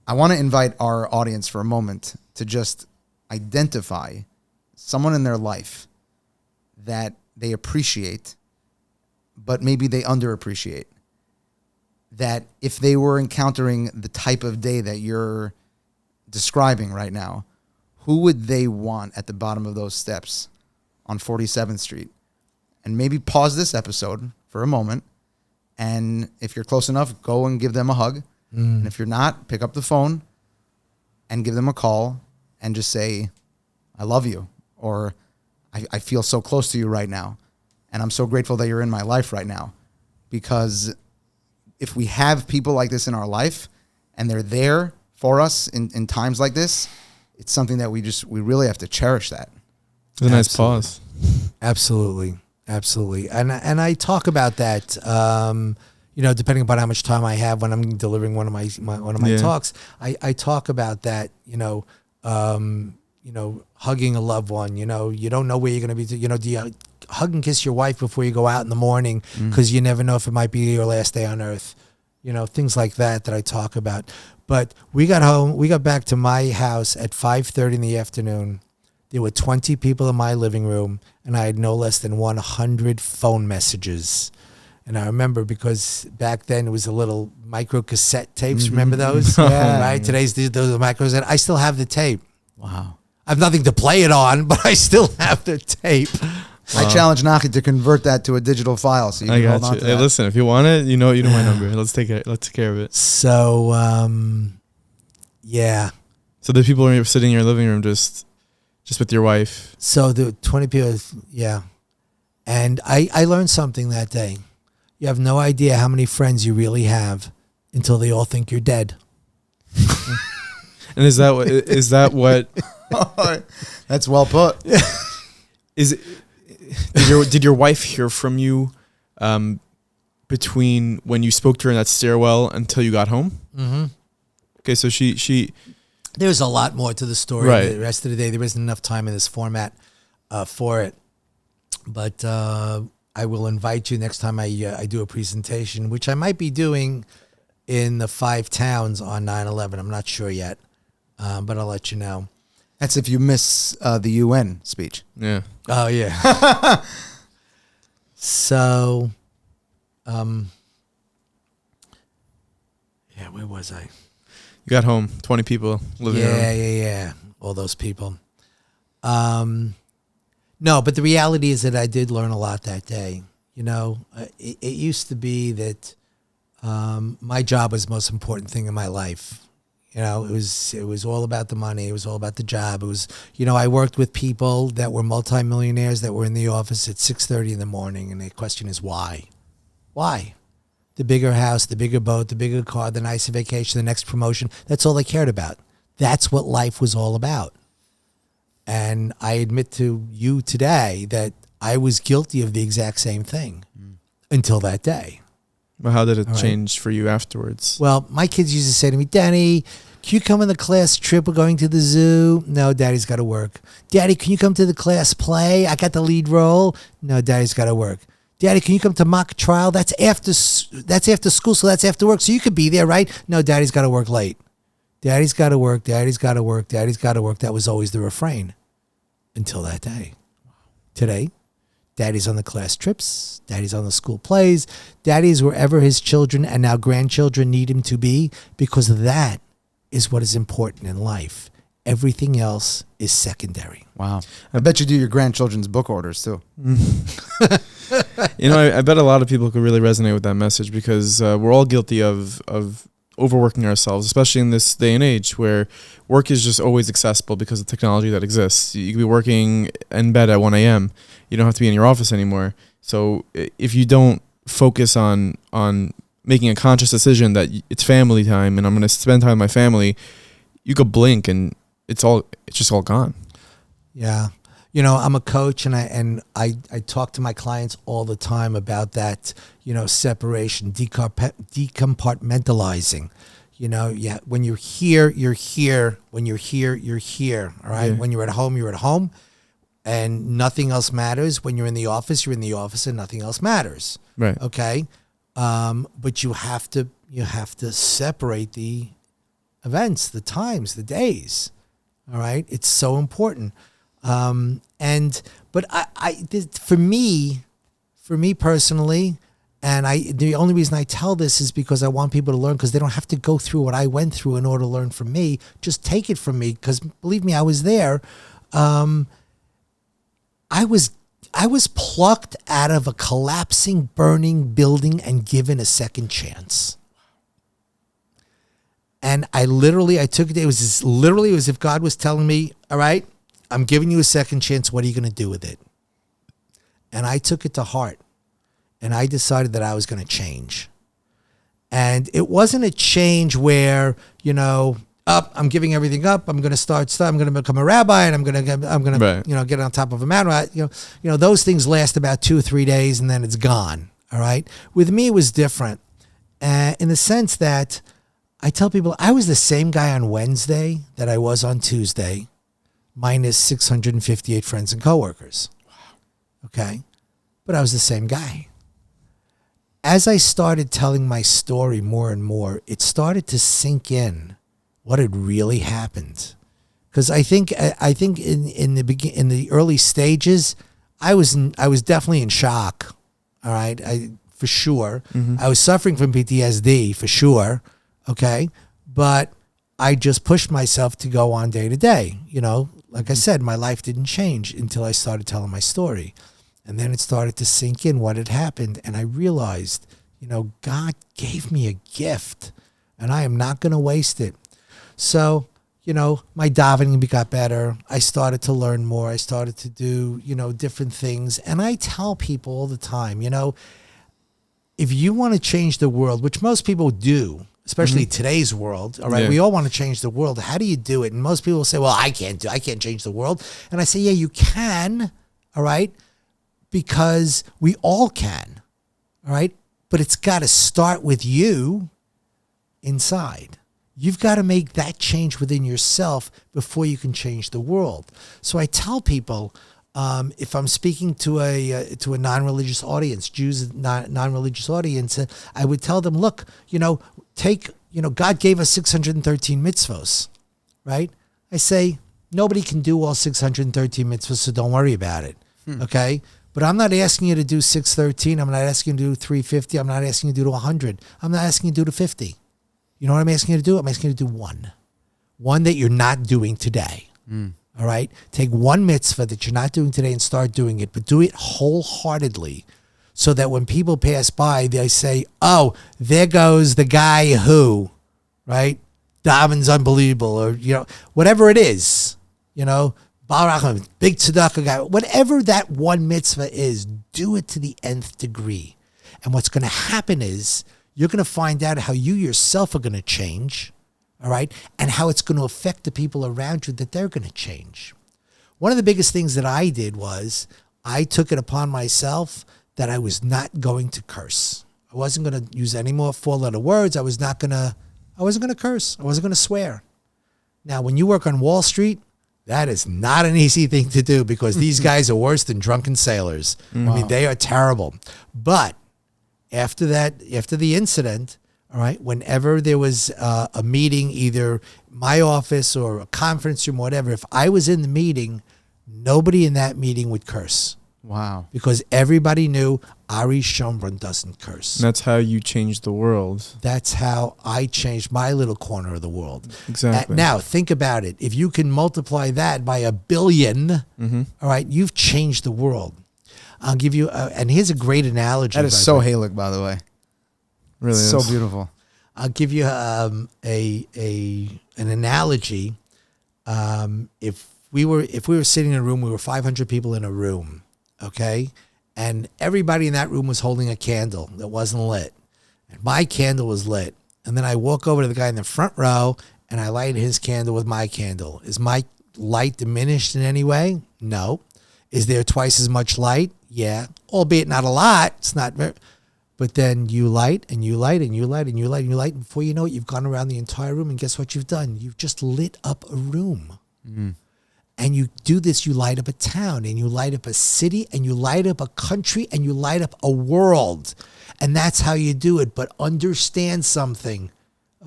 I want to invite our audience for a moment to just identify someone in their life that they appreciate, but maybe they underappreciate. That if they were encountering the type of day that you're describing right now, who would they want at the bottom of those steps on 47th Street? And maybe pause this episode for a moment. And if you're close enough, go and give them a hug. And if you're not, pick up the phone and give them a call and just say, I love you. Or I feel so close to you right now. And I'm so grateful that you're in my life right now. Because if we have people like this in our life and they're there for us in times like this, it's something that we really have to cherish that. It's a nice pause. Absolutely. And I talk about that, depending upon how much time I have when I'm delivering one of my talks, I talk about that, hugging a loved one, you don't know where you're going to be, do you hug and kiss your wife before you go out in the morning? Because you never know if it might be your last day on earth, things like that I talk about. But we got back to my house at 5:30 in the afternoon. There were 20 people in my living room, and I had no less than 100 phone messages. And I remember because back then it was a little micro cassette tapes. Remember those? Yeah. Right? Today's those are micros. And I still have the tape. Wow. I have nothing to play it on, but I still have the tape. I challenge Naki to convert that to a digital file, so you can hold on to that. Hey, listen, if you want it, you know my number. Let's take care of it. So, yeah. So the people are sitting in your living room just with your wife. So the 20 people, yeah. And I learned something that day. You have no idea how many friends you really have until they all think you're dead. And is that what? That's well put. Did your wife hear from you between when you spoke to her in that stairwell until you got home? Mm-hmm. Okay, so she. There's a lot more to the story. Right. The rest of the day, there isn't enough time in this format for it. But I will invite you next time I do a presentation, which I might be doing in the 5 towns on 9/11. I'm not sure yet, but I'll let you know. That's if you miss the UN speech. Yeah. Oh, yeah. So, Where was I? You got home, 20 people living in your home. Yeah. All those people. No, but the reality is that I did learn a lot that day. It used to be that my job was the most important thing in my life. It was all about the money. It was all about the job. It was, I worked with people that were multimillionaires that were in the office at 6:30 in the morning, and the question is why? Why? The bigger house, the bigger boat, the bigger car, the nicer vacation, the next promotion. That's all they cared about. That's what life was all about. And I admit to you today that I was guilty of the exact same thing until that day. Well, how did it change for you afterwards? Well, my kids used to say to me, Daddy, can you come on the class trip? We're going to the zoo. No, Daddy's got to work. Daddy, can you come to the class play? I got the lead role. No, Daddy's got to work. Daddy, can you come to mock trial? That's after school, so that's after work. So you could be there, right? No, Daddy's got to work late. Daddy's got to work. Daddy's got to work. Daddy's got to work. That was always the refrain until that day. Today, Daddy's on the class trips. Daddy's on the school plays. Daddy's wherever his children and now grandchildren need him to be, because that is what is important in life. Everything else is secondary. Wow. I bet you do your grandchildren's book orders too. I bet a lot of people could really resonate with that message, because we're all guilty of overworking ourselves, especially in this day and age where work is just always accessible because of technology that exists. You could be working in bed at 1 a.m. You don't have to be in your office anymore. So if you don't focus on making a conscious decision that it's family time and I'm going to spend time with my family, you could blink and it's just all gone. Yeah. I'm a coach and I talk to my clients all the time about that, separation, decompartmentalizing. When you're here, you're here. When you're here, you're here. All right. Yeah. When you're at home, you're at home and nothing else matters. When you're in the office, you're in the office and nothing else matters. Right. Okay. But you have to separate the events, the times, the days. All right. It's so important. But for me personally, and the only reason I tell this is because I want people to learn, because they don't have to go through what I went through in order to learn from me. Just take it from me, because believe me, I was there. I was plucked out of a collapsing, burning building and given a second chance. And I took it. It was literally as if God was telling me, all right, I'm giving you a second chance. What are you going to do with it? And I took it to heart. And I decided that I was going to change. And it wasn't a change where, I'm giving everything up. I'm going to I'm going to become a rabbi, and I'm going to right. Get on top of a mountain. Those things last about 2 or 3 days and then it's gone. All right. With me, it was different. In the sense that I tell people I was the same guy on Wednesday that I was on Tuesday, minus 658 friends and coworkers. Wow. Okay. But I was the same guy. As I started telling my story more and more, it started to sink in what had really happened. Because I think in the early stages, I was definitely in shock. All right, for sure. Mm-hmm. I was suffering from PTSD for sure. Okay, but I just pushed myself to go on day to day. Like I said, my life didn't change until I started telling my story. And then it started to sink in what had happened. And I realized, God gave me a gift and I am not going to waste it. So, my davening got better. I started to learn more. I started to do, different things. And I tell people all the time, if you want to change the world, which most people do, especially today's world, all right, we all want to change the world. How do you do it? And most people say, well, I can't change the world. And I say, yeah, you can, all right, because we all can, all right, but it's got to start with you inside. You've got to make that change within yourself before you can change the world. So I tell people, if I'm speaking to a non-religious audience, Jews, non-religious audience, I would tell them, look, God gave us 613 mitzvos, right? I say, nobody can do all 613 mitzvos, so don't worry about it, okay? But I'm not asking you to do 613. I'm not asking you to do 350. I'm not asking you to do 100. I'm not asking you to do 50. You know what I'm asking you to do? I'm asking you to do one that you're not doing today. All right? Take one mitzvah that you're not doing today and start doing it, but do it wholeheartedly so that when people pass by, they say, oh, there goes the guy who, right? Daven's unbelievable, or, whatever it is, Baruch, big tzedakah guy, whatever that one mitzvah is, do it to the nth degree. And what's going to happen is you're going to find out how you yourself are going to change, all right, and how it's going to affect the people around you that they're going to change. One of the biggest things that I did was I took it upon myself that I was not going to curse. I wasn't going to use any more four-letter words. I wasn't going to curse. I wasn't going to swear. Now, when you work on Wall Street, that is not an easy thing to do because these guys are worse than drunken sailors. Wow. I mean, they are terrible. But after the incident, all right, whenever there was a meeting, either my office or a conference room, whatever, if I was in the meeting, nobody in that meeting would curse. Wow. Because everybody knew Ari Schonbrun doesn't curse. And that's how you changed the world. That's how I changed my little corner of the world. Exactly. Now, think about it. If you can multiply that by 1 billion, all right, you've changed the world. I'll give you, and here's a great analogy. That is so Halik, by the way. Really so beautiful. I'll give you an analogy. If we were sitting in a room, we were 500 people in a room, okay? And everybody in that room was holding a candle that wasn't lit. And my candle was lit. And then I walk over to the guy in the front row and I light his candle with my candle. Is my light diminished in any way? No. Is there twice as much light? Yeah. Albeit not a lot. It's not very... But then you light and you light and you light and you light and you light. And before you know it, you've gone around the entire room. And guess what you've done? You've just lit up a room. And you do this, you light up a town and you light up a city and you light up a country and you light up a world. And that's how you do it. But understand something,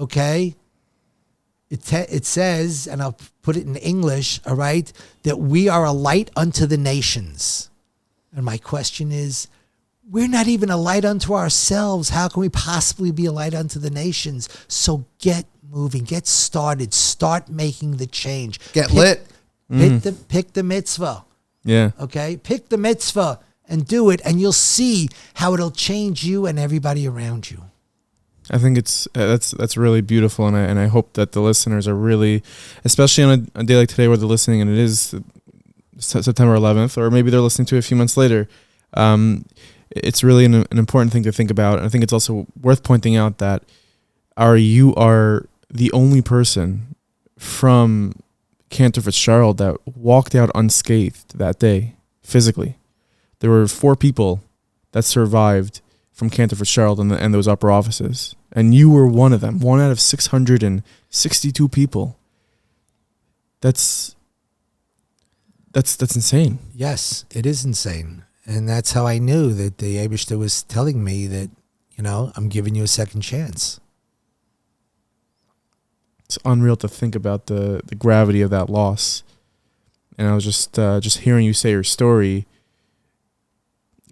okay? It says, and I'll put it in English, all right, that we are a light unto the nations. And my question is, we're not even a light unto ourselves. How can we possibly be a light unto the nations? So get moving, get started, start making the change. Get lit. Pick the mitzvah. Yeah. Okay? Pick the mitzvah and do it, and you'll see how it'll change you and everybody around you. I think it's that's really beautiful, and I hope that the listeners are really, especially on a day like today where they're listening, and it is September 11th, or maybe they're listening to it a few months later. It's really an important thing to think about. And I think it's also worth pointing out that you are the only person from Cantor Fitzgerald that walked out unscathed that day, physically. There were 4 people that survived from Cantor Fitzgerald and those upper offices. And you were one of them, 1 out of 662 people. That's insane. Yes, it is insane. And that's how I knew that the Eibishter was telling me that, I'm giving you a second chance. It's unreal to think about the gravity of that loss. And I was just hearing you say your story.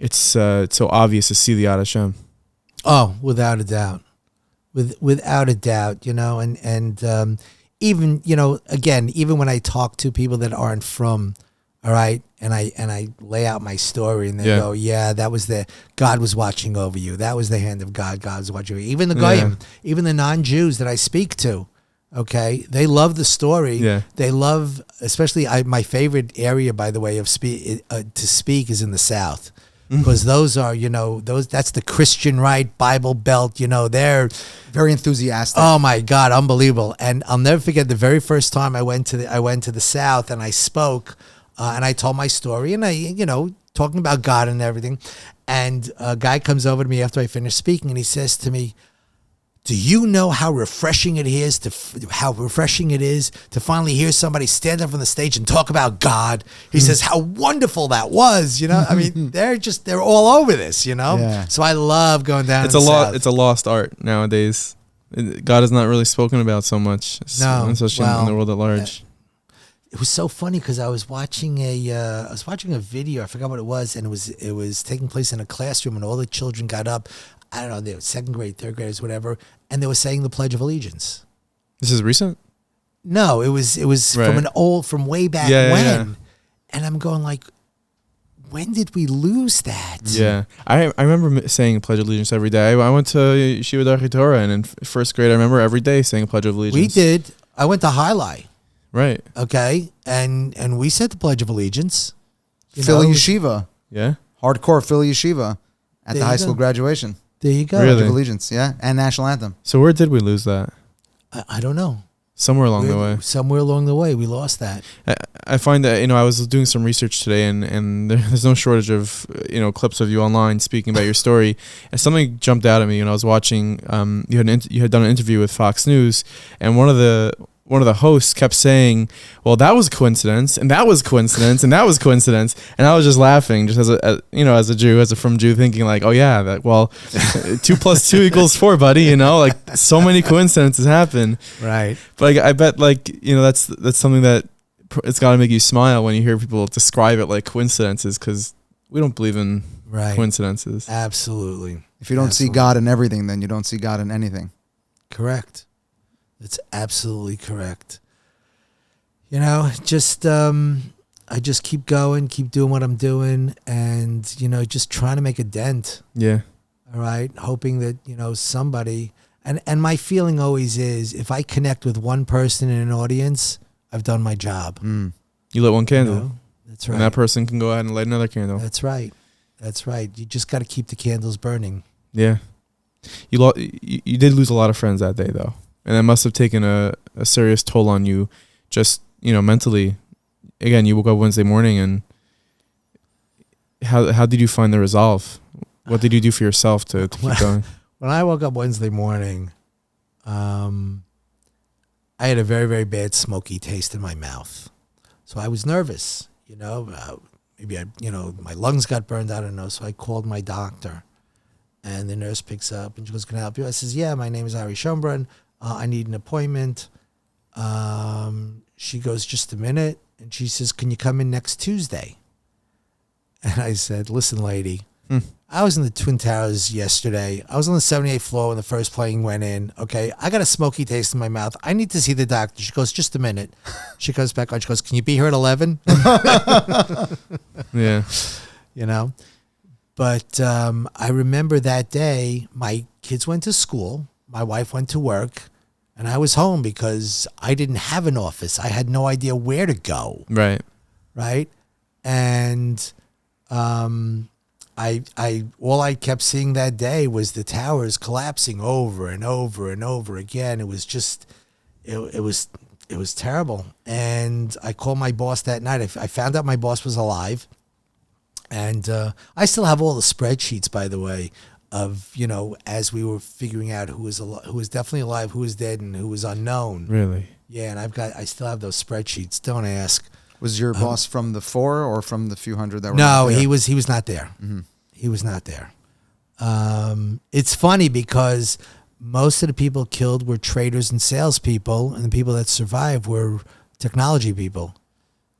It's so obvious to see the Yad Hashem. Oh, without a doubt. Without a doubt, and even, again, even when I talk to people that aren't from, all right, and I lay out my story and they go, yeah, that was God was watching over you. That was the hand of God. God was watching over you. Even the Goyim, even the non-Jews that I speak to, okay, they love the story. Yeah. They love, especially my favorite area, by the way, to speak is in the South. Because those are, that's the Christian right, Bible Belt, they're very enthusiastic. Oh my God, unbelievable. And I'll never forget the very first time I went to the South and I spoke and I told my story and I, talking about God and everything. And a guy comes over to me after I finished speaking and he says to me, do you know how refreshing it is to finally hear somebody stand up on the stage and talk about God? He says how wonderful that was. I mean, they're all over this. Yeah. So I love going down. It's a lost art nowadays. God is not really spoken about so much. No, especially in the world at large. it was so funny because I was watching a video. I forgot what it was, and it was taking place in a classroom, and all the children got up. I don't know, they were second grade, third graders, whatever, and they were saying the Pledge of Allegiance. This is recent? No, it was right. from way back when, and I'm going like, when did we lose that? Yeah, I remember saying Pledge of Allegiance every day. I went to Yeshiva Touro, and in first grade, I remember every day saying Pledge of Allegiance. We did. I went to Highlight. Right. Okay, and we said the Pledge of Allegiance. Philly Yeshiva. Yeah. Hardcore Philly Yeshiva at the high school graduation. There you go. Really? Pledge of Allegiance, yeah, and national anthem. So where did we lose that? I don't know. Somewhere along the way. Somewhere along the way, we lost that. I find that, I was doing some research today, and there's no shortage of, clips of you online speaking about your story. And something jumped out at me when I was watching. You had done an interview with Fox News, and one of the hosts kept saying, "Well, that was a coincidence, and that was a coincidence, and that was a coincidence," and I was just laughing, just as a Jew, as a from Jew, thinking like, "Oh yeah, 2 + 2 = 4, buddy." Like so many coincidences happen, right? But I bet that's something that it's got to make you smile when you hear people describe it like coincidences, because we don't believe in coincidences. Absolutely. If you don't see God in everything, then you don't see God in anything. Correct. That's absolutely correct. Just I just keep going, keep doing what I'm doing, and just trying to make a dent. Yeah. All right, hoping that somebody, and my feeling always is, if I connect with one person in an audience, I've done my job. You lit one candle. That's right. And that person can go ahead and light another candle. That's right. You just got to keep the candles burning. Yeah. You did lose a lot of friends that day, though. And that must have taken a serious toll on you, just, mentally. Again, you woke up Wednesday morning, and how did you find the resolve? What did you do for yourself to keep going? When I woke up Wednesday morning, I had a very, very bad smoky taste in my mouth. So I was nervous, maybe my lungs got burned, I don't know. So I called my doctor, and the nurse picks up and she goes, "Can I help you?" I says, "Yeah, my name is Ari Schonbrun. I need an appointment." She goes, "Just a minute." And she says, "Can you come in next Tuesday?" And I said, "Listen, lady, I was in the Twin Towers yesterday. I was on the 78th floor when the first plane went in. Okay, I got a smoky taste in my mouth. I need to see the doctor." She goes, "Just a minute." She comes back on. She goes, "Can you be here at 11? Yeah. But I remember that day, my kids went to school. My wife went to work. And I was home because I didn't have an office. I had no idea where to go. Right. Right. And I all I kept seeing that day was the towers collapsing over and over and over again. It was just, it was terrible. And I called my boss that night. I found out my boss was alive. And I still have all the spreadsheets, by the way, of, as we were figuring out who was definitely alive, who was dead, and who was unknown. Really? Yeah, and I still have those spreadsheets. Don't ask. Was your boss from the 4 or from the few hundred that were? No, there? he was not there. Mm-hmm. He was not there. It's funny because most of the people killed were traders and salespeople, and the people that survived were technology people,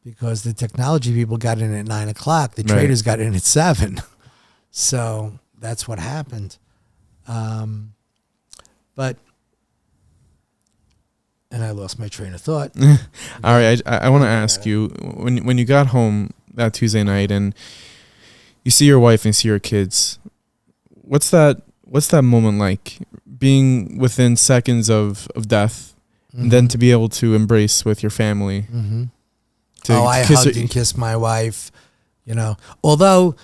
because the technology people got in at 9 o'clock. The traders got in at 7. So that's what happened. But, and I lost my train of thought. All right. I want to ask you, when you got home that Tuesday night and you see your wife and see your kids, what's that moment like, being within seconds of death, and then to be able to embrace with your family? Mm-hmm. I hugged and kissed my wife, although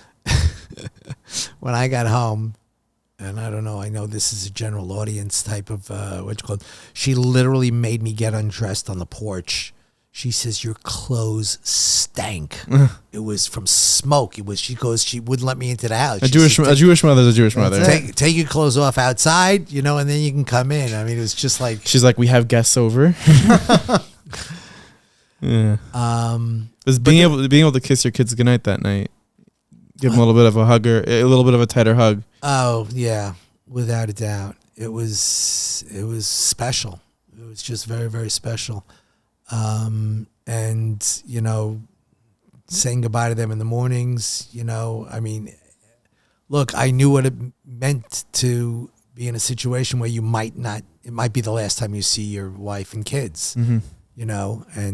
when I got home, and I don't know, I know this is a general audience type of, she literally made me get undressed on the porch. She says, "Your clothes stank." It was from smoke. She wouldn't let me into the house. A Jewish mother's a Jewish mother. Take your clothes off outside, and then you can come in. I mean, it was just like, she's like, "We have guests over." Yeah. Being able to kiss your kids goodnight that night, give them a little bit of a hug, or a little bit of a tighter hug. Oh yeah, without a doubt, it was special. It was just very, very special. And and, saying goodbye to them in the mornings, I mean, look, I knew what it meant to be in a situation where it might be the last time you see your wife and kids, and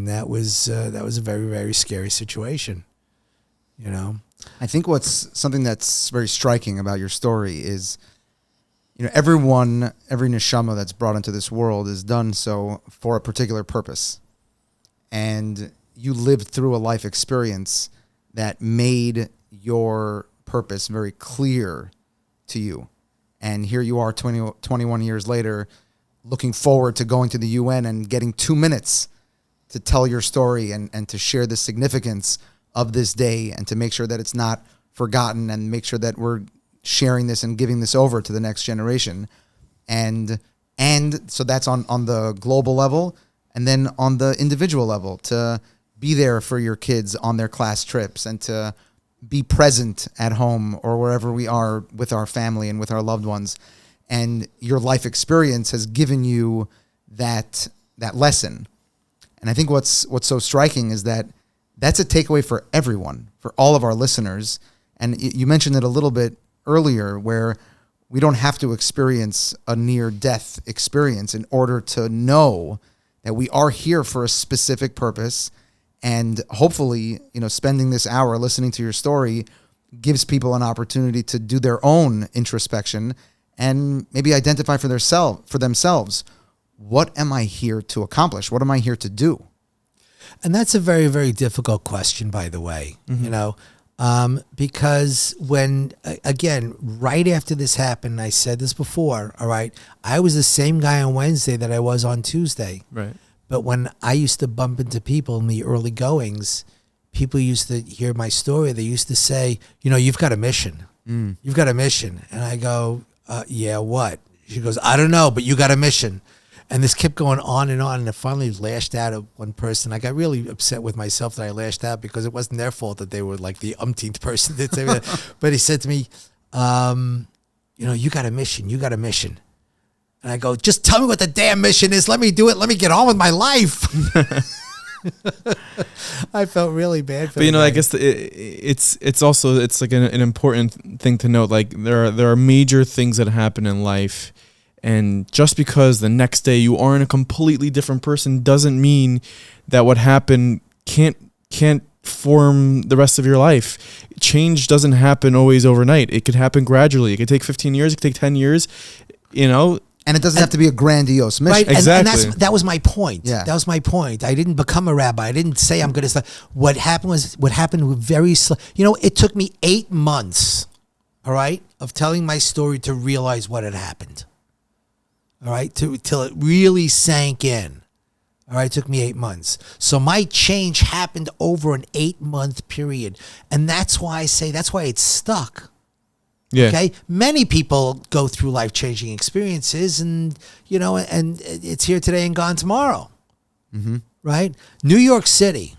that was a very, very scary situation, I think something that's very striking about your story is, every neshama that's brought into this world is done so for a particular purpose. And you lived through a life experience that made your purpose very clear to you. And here you are 21 years later, looking forward to going to the UN and getting 2 minutes to tell your story and to share the significance of this day and to make sure that it's not forgotten and make sure that we're sharing this and giving this over to the next generation. And so that's on the global level, and then on the individual level, to be there for your kids on their class trips and to be present at home or wherever we are with our family and with our loved ones. And your life experience has given you that lesson. And I think what's so striking is that that's a takeaway for everyone, for all of our listeners. And you mentioned it a little bit earlier, where we don't have to experience a near-death experience in order to know that we are here for a specific purpose. And hopefully, spending this hour listening to your story gives people an opportunity to do their own introspection and maybe identify for themselves, what am I here to accomplish? What am I here to do? And that's a very, very difficult question, by the way, because when, again, right after this happened, I said this before, all right, I was the same guy on Wednesday that I was on Tuesday. Right. But when I used to bump into people in the early goings, people used to hear my story. They used to say, you've got a mission. You've got a mission. And I go, yeah, what? She goes, I don't know, but you got a mission. And this kept going on. And I finally lashed out at one person. I got really upset with myself that I lashed out because it wasn't their fault that they were like the umpteenth person that say that. But he said to me, you got a mission. You got a mission. And I go, just tell me what the damn mission is. Let me do it. Let me get on with my life. I felt really bad for But I guess it's also like an important thing to note. Like there are major things that happen in life, and just because the next day you aren't a completely different person doesn't mean that what happened can't form the rest of your life. Change doesn't happen always overnight. It could happen gradually. It could take 15 years. It could take 10 years. And it doesn't have to be a grandiose mission. Right, exactly. And that was my point. Yeah. That was my point. I didn't become a rabbi. I didn't say I'm going to. What happened very slow. It took me 8 months, all right, of telling my story to realize what had happened. All right, till it really sank in. All right, it took me 8 months. So my change happened over an 8-month period. And that's why it's stuck. Yeah. Okay. Many people go through life-changing experiences, and and it's here today and gone tomorrow. Mm-hmm. Right? New York City,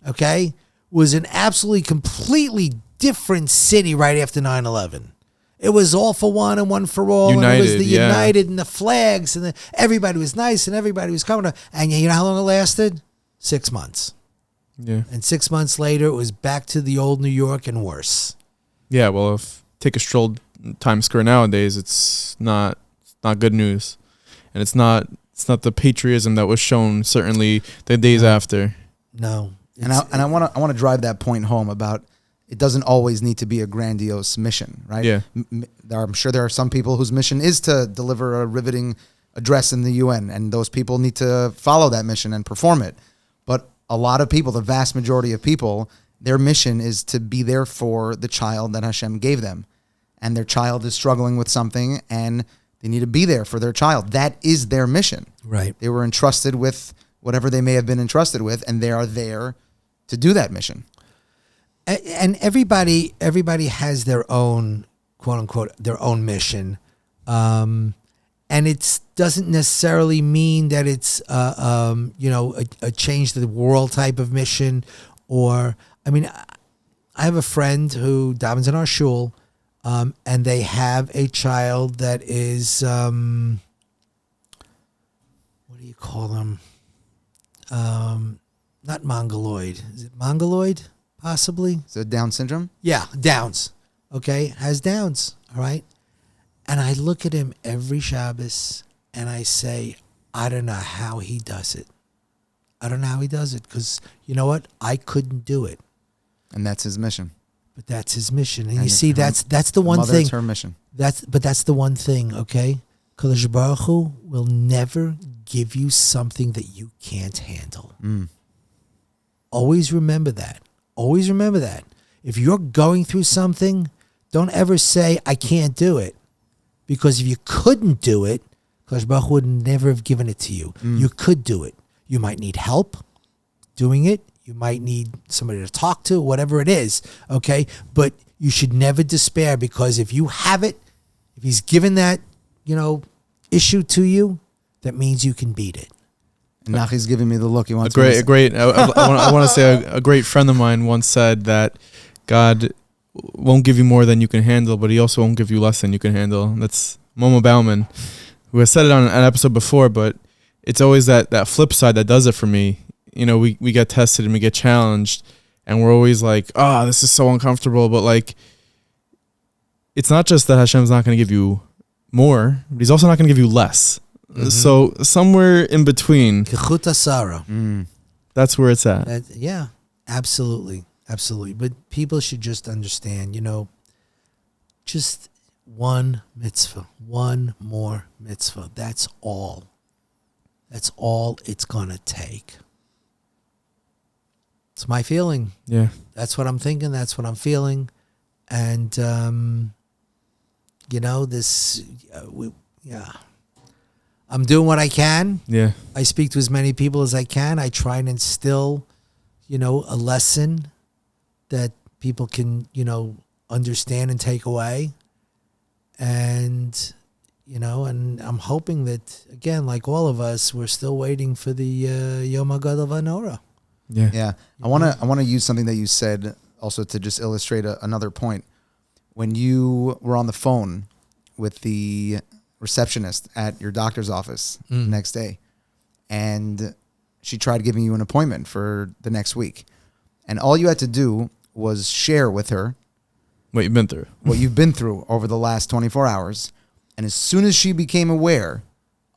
okay, was an absolutely completely different city right after 9/11. It was all for one and one for all. United, and it was the yeah. United and the flags, and everybody was nice and everybody was coming. And you know how long it lasted? 6 months. Yeah. And 6 months later, it was back to the old New York and worse. Yeah. Well, take a stroll Times Square nowadays, it's not good news, and it's not the patriotism that was shown certainly the days after. No, and I want to drive that point home about it doesn't always need to be a grandiose mission, right? Yeah, I'm sure there are some people whose mission is to deliver a riveting address in the UN, and those people need to follow that mission and perform it. But a lot of people, the vast majority of people, their mission is to be there for the child that Hashem gave them. And their child is struggling with something, and they need to be there for their child. That is their mission. Right. They were entrusted with whatever they may have been entrusted with, and they are there to do that mission. And everybody has their own, quote unquote, their own mission. And it doesn't necessarily mean that it's, a change to the world type of mission. Or, I have a friend who davens in our shul, and they have a child that is, what do you call them? not mongoloid. Is it mongoloid, possibly? Is it Down syndrome? Yeah, Downs. Okay, has Downs, all right? And I look at him every Shabbos, and I say, I don't know how he does it. I don't know how he does it, because you know what? I couldn't do it. And that's his mission. But that's his mission. And you see, that's the one thing. That's her mission. That's the one thing, okay? Kadosh Baruch Hu will never give you something that you can't handle. Always remember that. Always remember that. If you're going through something, don't ever say, I can't do it. Because if you couldn't do it, Kadosh Baruch Hu would never have given it to you. You could do it. You might need help doing it. You might need somebody to talk to, whatever it is, okay? But you should never despair, because if you have it, if he's given that, issue to you, that means you can beat it. And Nachi's giving me the look. He wants I want to say a great friend of mine once said that God won't give you more than you can handle, but he also won't give you less than you can handle. That's Momo Bauman, who has said it on an episode before, but it's always that flip side that does it for me. We get tested and we get challenged, and we're always like, this is so uncomfortable. But like, it's not just that Hashem's not going to give you more, but he's also not going to give you less. So somewhere in between, that's where it's at. Yeah, absolutely. Absolutely. But people should just understand, just one mitzvah, one more mitzvah. That's all. That's all it's going to take. It's my feeling. Yeah. That's what I'm thinking. That's what I'm feeling. And, I'm doing what I can. Yeah. I speak to as many people as I can. I try and instill, a lesson that people can, understand and take away. And, and I'm hoping that, again, like all of us, we're still waiting for the Yom HaGadol V'Hanora. Yeah. Yeah. I want to use something that you said also to just illustrate another point. When you were on the phone with the receptionist at your doctor's office the next day, and she tried giving you an appointment for the next week, and all you had to do was share with her what you've been through over the last 24 hours. And as soon as she became aware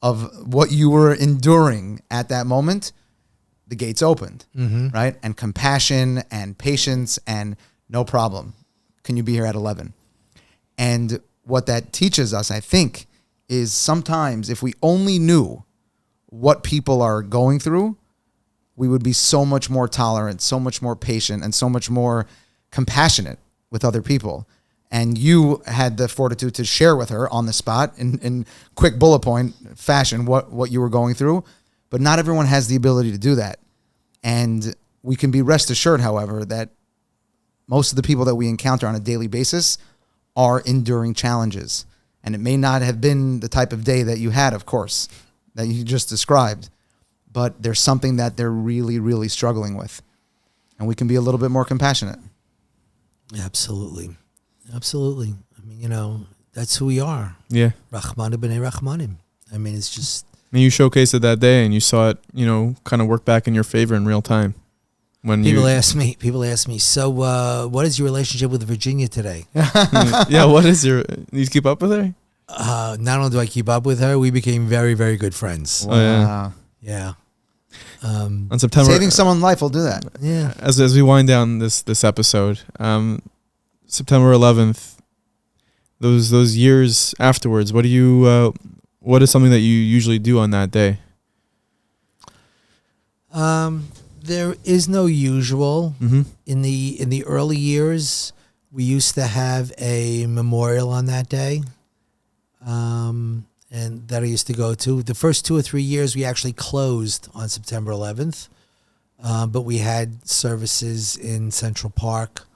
of what you were enduring at that moment, the gates opened, right? And compassion and patience and no problem. Can you be here at 11? And what that teaches us, I think, is sometimes if we only knew what people are going through, we would be so much more tolerant, so much more patient, and so much more compassionate with other people. And you had the fortitude to share with her on the spot in quick bullet point fashion what you were going through. But not everyone has the ability to do that. And we can be rest assured, however, that most of the people that we encounter on a daily basis are enduring challenges. And it may not have been the type of day that you had, of course, that you just described, but there's something that they're really, really struggling with. And we can be a little bit more compassionate. Absolutely. Absolutely. I mean, that's who we are. Yeah. Rachmana b'nei Rachmanim. I mean, it's just... I mean, you showcased it that day, and you saw it, kind of work back in your favor in real time. When people ask me, so what is your relationship with Virginia today? Yeah, what is do you keep up with her? Not only do I keep up with her, we became very, very good friends. Wow. Yeah. On September, saving someone's life will do that. Yeah. As we wind down this episode, September 11th, those years afterwards, what is something that you usually do on that day? There is no usual. Mm-hmm. In the early years, we used to have a memorial on that day, and that I used to go to. The first 2 or 3 years, we actually closed on September 11th, but we had services in Central Park.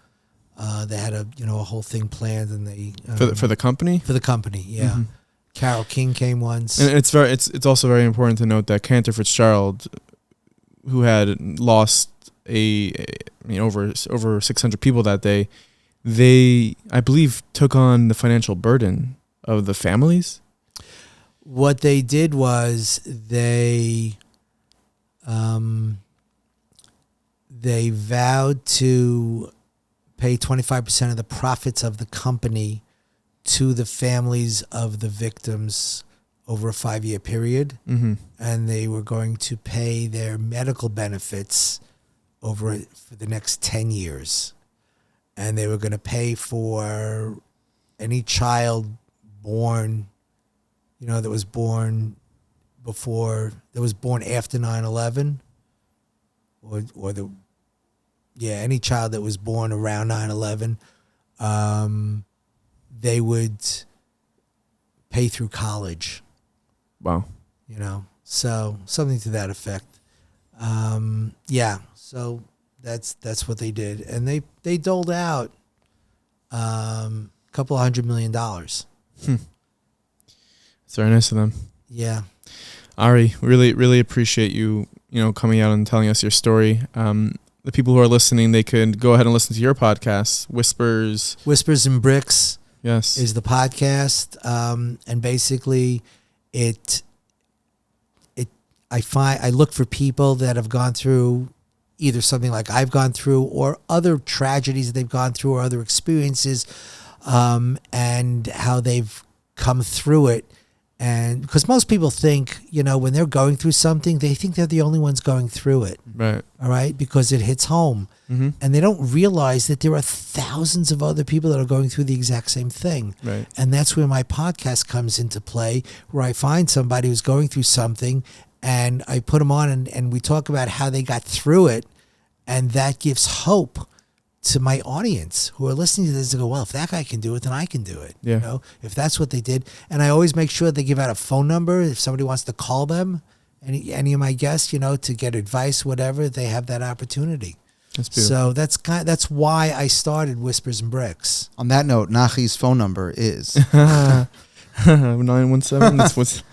They had a whole thing planned, and they for the company. For the company, yeah. Mm-hmm. Carol King came once, and it's also very important to note that Cantor Fitzgerald, who had lost over 600 people that day, they, I believe, took on the financial burden of the families. What they did was they they vowed to pay 25% of the profits of the company to the families of the victims over a 5-year period. Mm-hmm. And they were going to pay their medical benefits for the next 10 years. And they were going to pay for any child born, that was born after 9/11, any child that was born around 9/11, they would pay through college. Wow. So something to that effect. So that's what they did, and they doled out a couple $100 million. It's very nice of them. Yeah. Ari, really, really appreciate you, coming out and telling us your story. The people who are listening, they could go ahead and listen to your podcast, Whispers and Bricks. Yes, is the podcast, and basically, I look for people that have gone through either something like I've gone through, or other tragedies that they've gone through, or other experiences, and how they've come through it. And because most people think, when they're going through something, they think they're the only ones going through it. Right. All right. Because it hits home. Mm-hmm. And they don't realize that there are thousands of other people that are going through the exact same thing. Right. And that's where my podcast comes into play, where I find somebody who's going through something and I put them on and we talk about how they got through it. And that gives hope to my audience who are listening to this and go, well, if that guy can do it, then I can do it. Yeah. If that's what they did. And I always make sure they give out a phone number if somebody wants to call them, any of my guests, to get advice, whatever, they have that opportunity. That's beautiful. So that's why I started Whispers and Bricks. On that note, Nachi's phone number is 917. That's what's.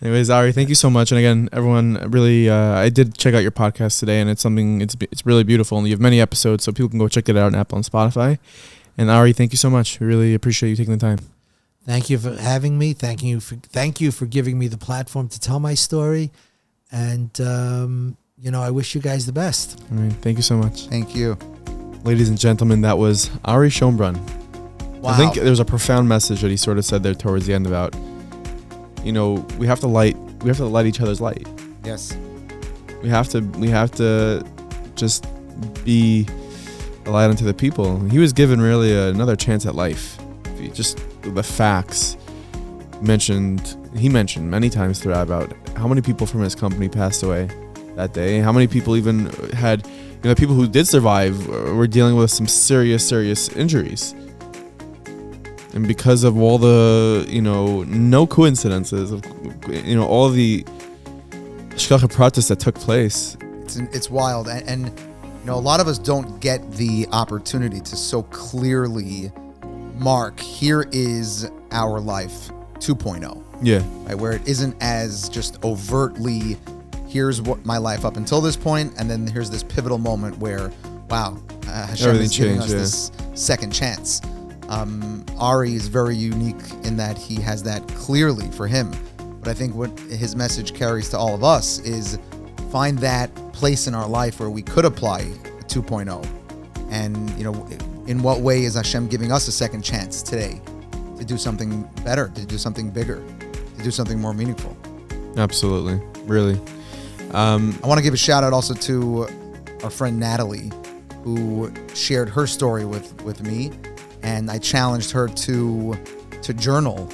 Anyways, Ari, thank you so much. And again, everyone, really, I did check out your podcast today, and it's really beautiful. And you have many episodes, so people can go check it out on Apple and Spotify. And Ari, thanking you so much. We really appreciate you taking the time. Thank you for having me. Thank you for giving me the platform to tell my story. And I wish you guys the best. All right, thank you so much. Thank you, ladies and gentlemen. That was Ari Schonbrun. Wow. I think there's a profound message that he sort of said there towards the end about. We have to light each other's light. Yes. We have to just be a light unto the people. He was given really another chance at life. Just the facts he mentioned many times throughout about how many people from his company passed away that day. How many people even had, people who did survive were dealing with some serious injuries. And because of all the, no coincidences of, all the shkacha pratis that took place. It's wild. And a lot of us don't get the opportunity to so clearly mark, here is our life 2.0. Yeah. Right, where it isn't as just overtly, here's what my life up until this point, and then here's this pivotal moment where, wow, Hashem is giving us this second chance. Ari is very unique in that he has that clearly for him. But I think what his message carries to all of us is find that place in our life where we could apply a 2.0. And, in what way is Hashem giving us a second chance today to do something better, to do something bigger, to do something more meaningful? Absolutely. Really. I want to give a shout out also to our friend Natalie, who shared her story with me. And I challenged her to journal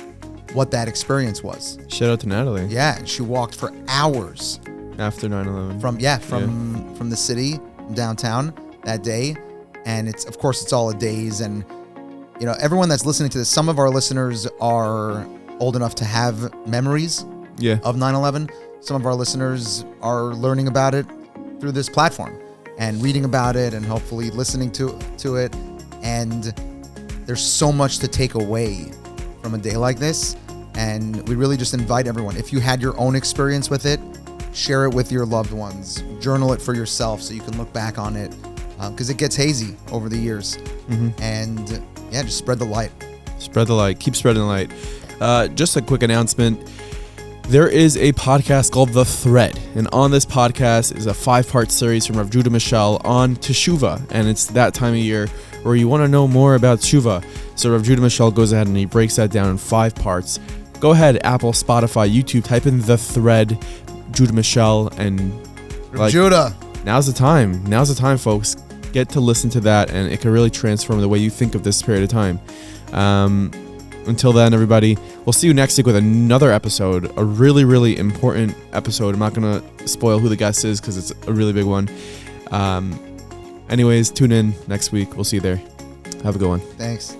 what that experience was. Shout out to Natalie. Yeah, and she walked for hours after 9/11. From the city, from downtown that day, and it's all a daze. And everyone that's listening to this, some of our listeners are old enough to have memories of 9/11. Some of our listeners are learning about it through this platform and reading about it and hopefully listening to it. And there's so much to take away from a day like this, and we really just invite everyone, if you had your own experience with it, share it with your loved ones, journal it for yourself so you can look back on it, because it gets hazy over the years. Mm-hmm. And just spread the light. Keep spreading the light. Just a quick announcement. there is a podcast called The Thread. And on this podcast is a 5-part series from Rav Judah Michel on Teshuvah. And it's that time of year where you want to know more about Teshuvah. So Rav Judah Michel goes ahead and he breaks that down in 5 parts. Go ahead, Apple, Spotify, YouTube, type in The Thread, Judah Michel, and Judah. Now's the time, folks. Get to listen to that, and it can really transform the way you think of this period of time. Until then, everybody, we'll see you next week with another episode, a really, really important episode. I'm not going to spoil who the guest is because it's a really big one. Anyways, tune in next week. We'll see you there. Have a good one. Thanks.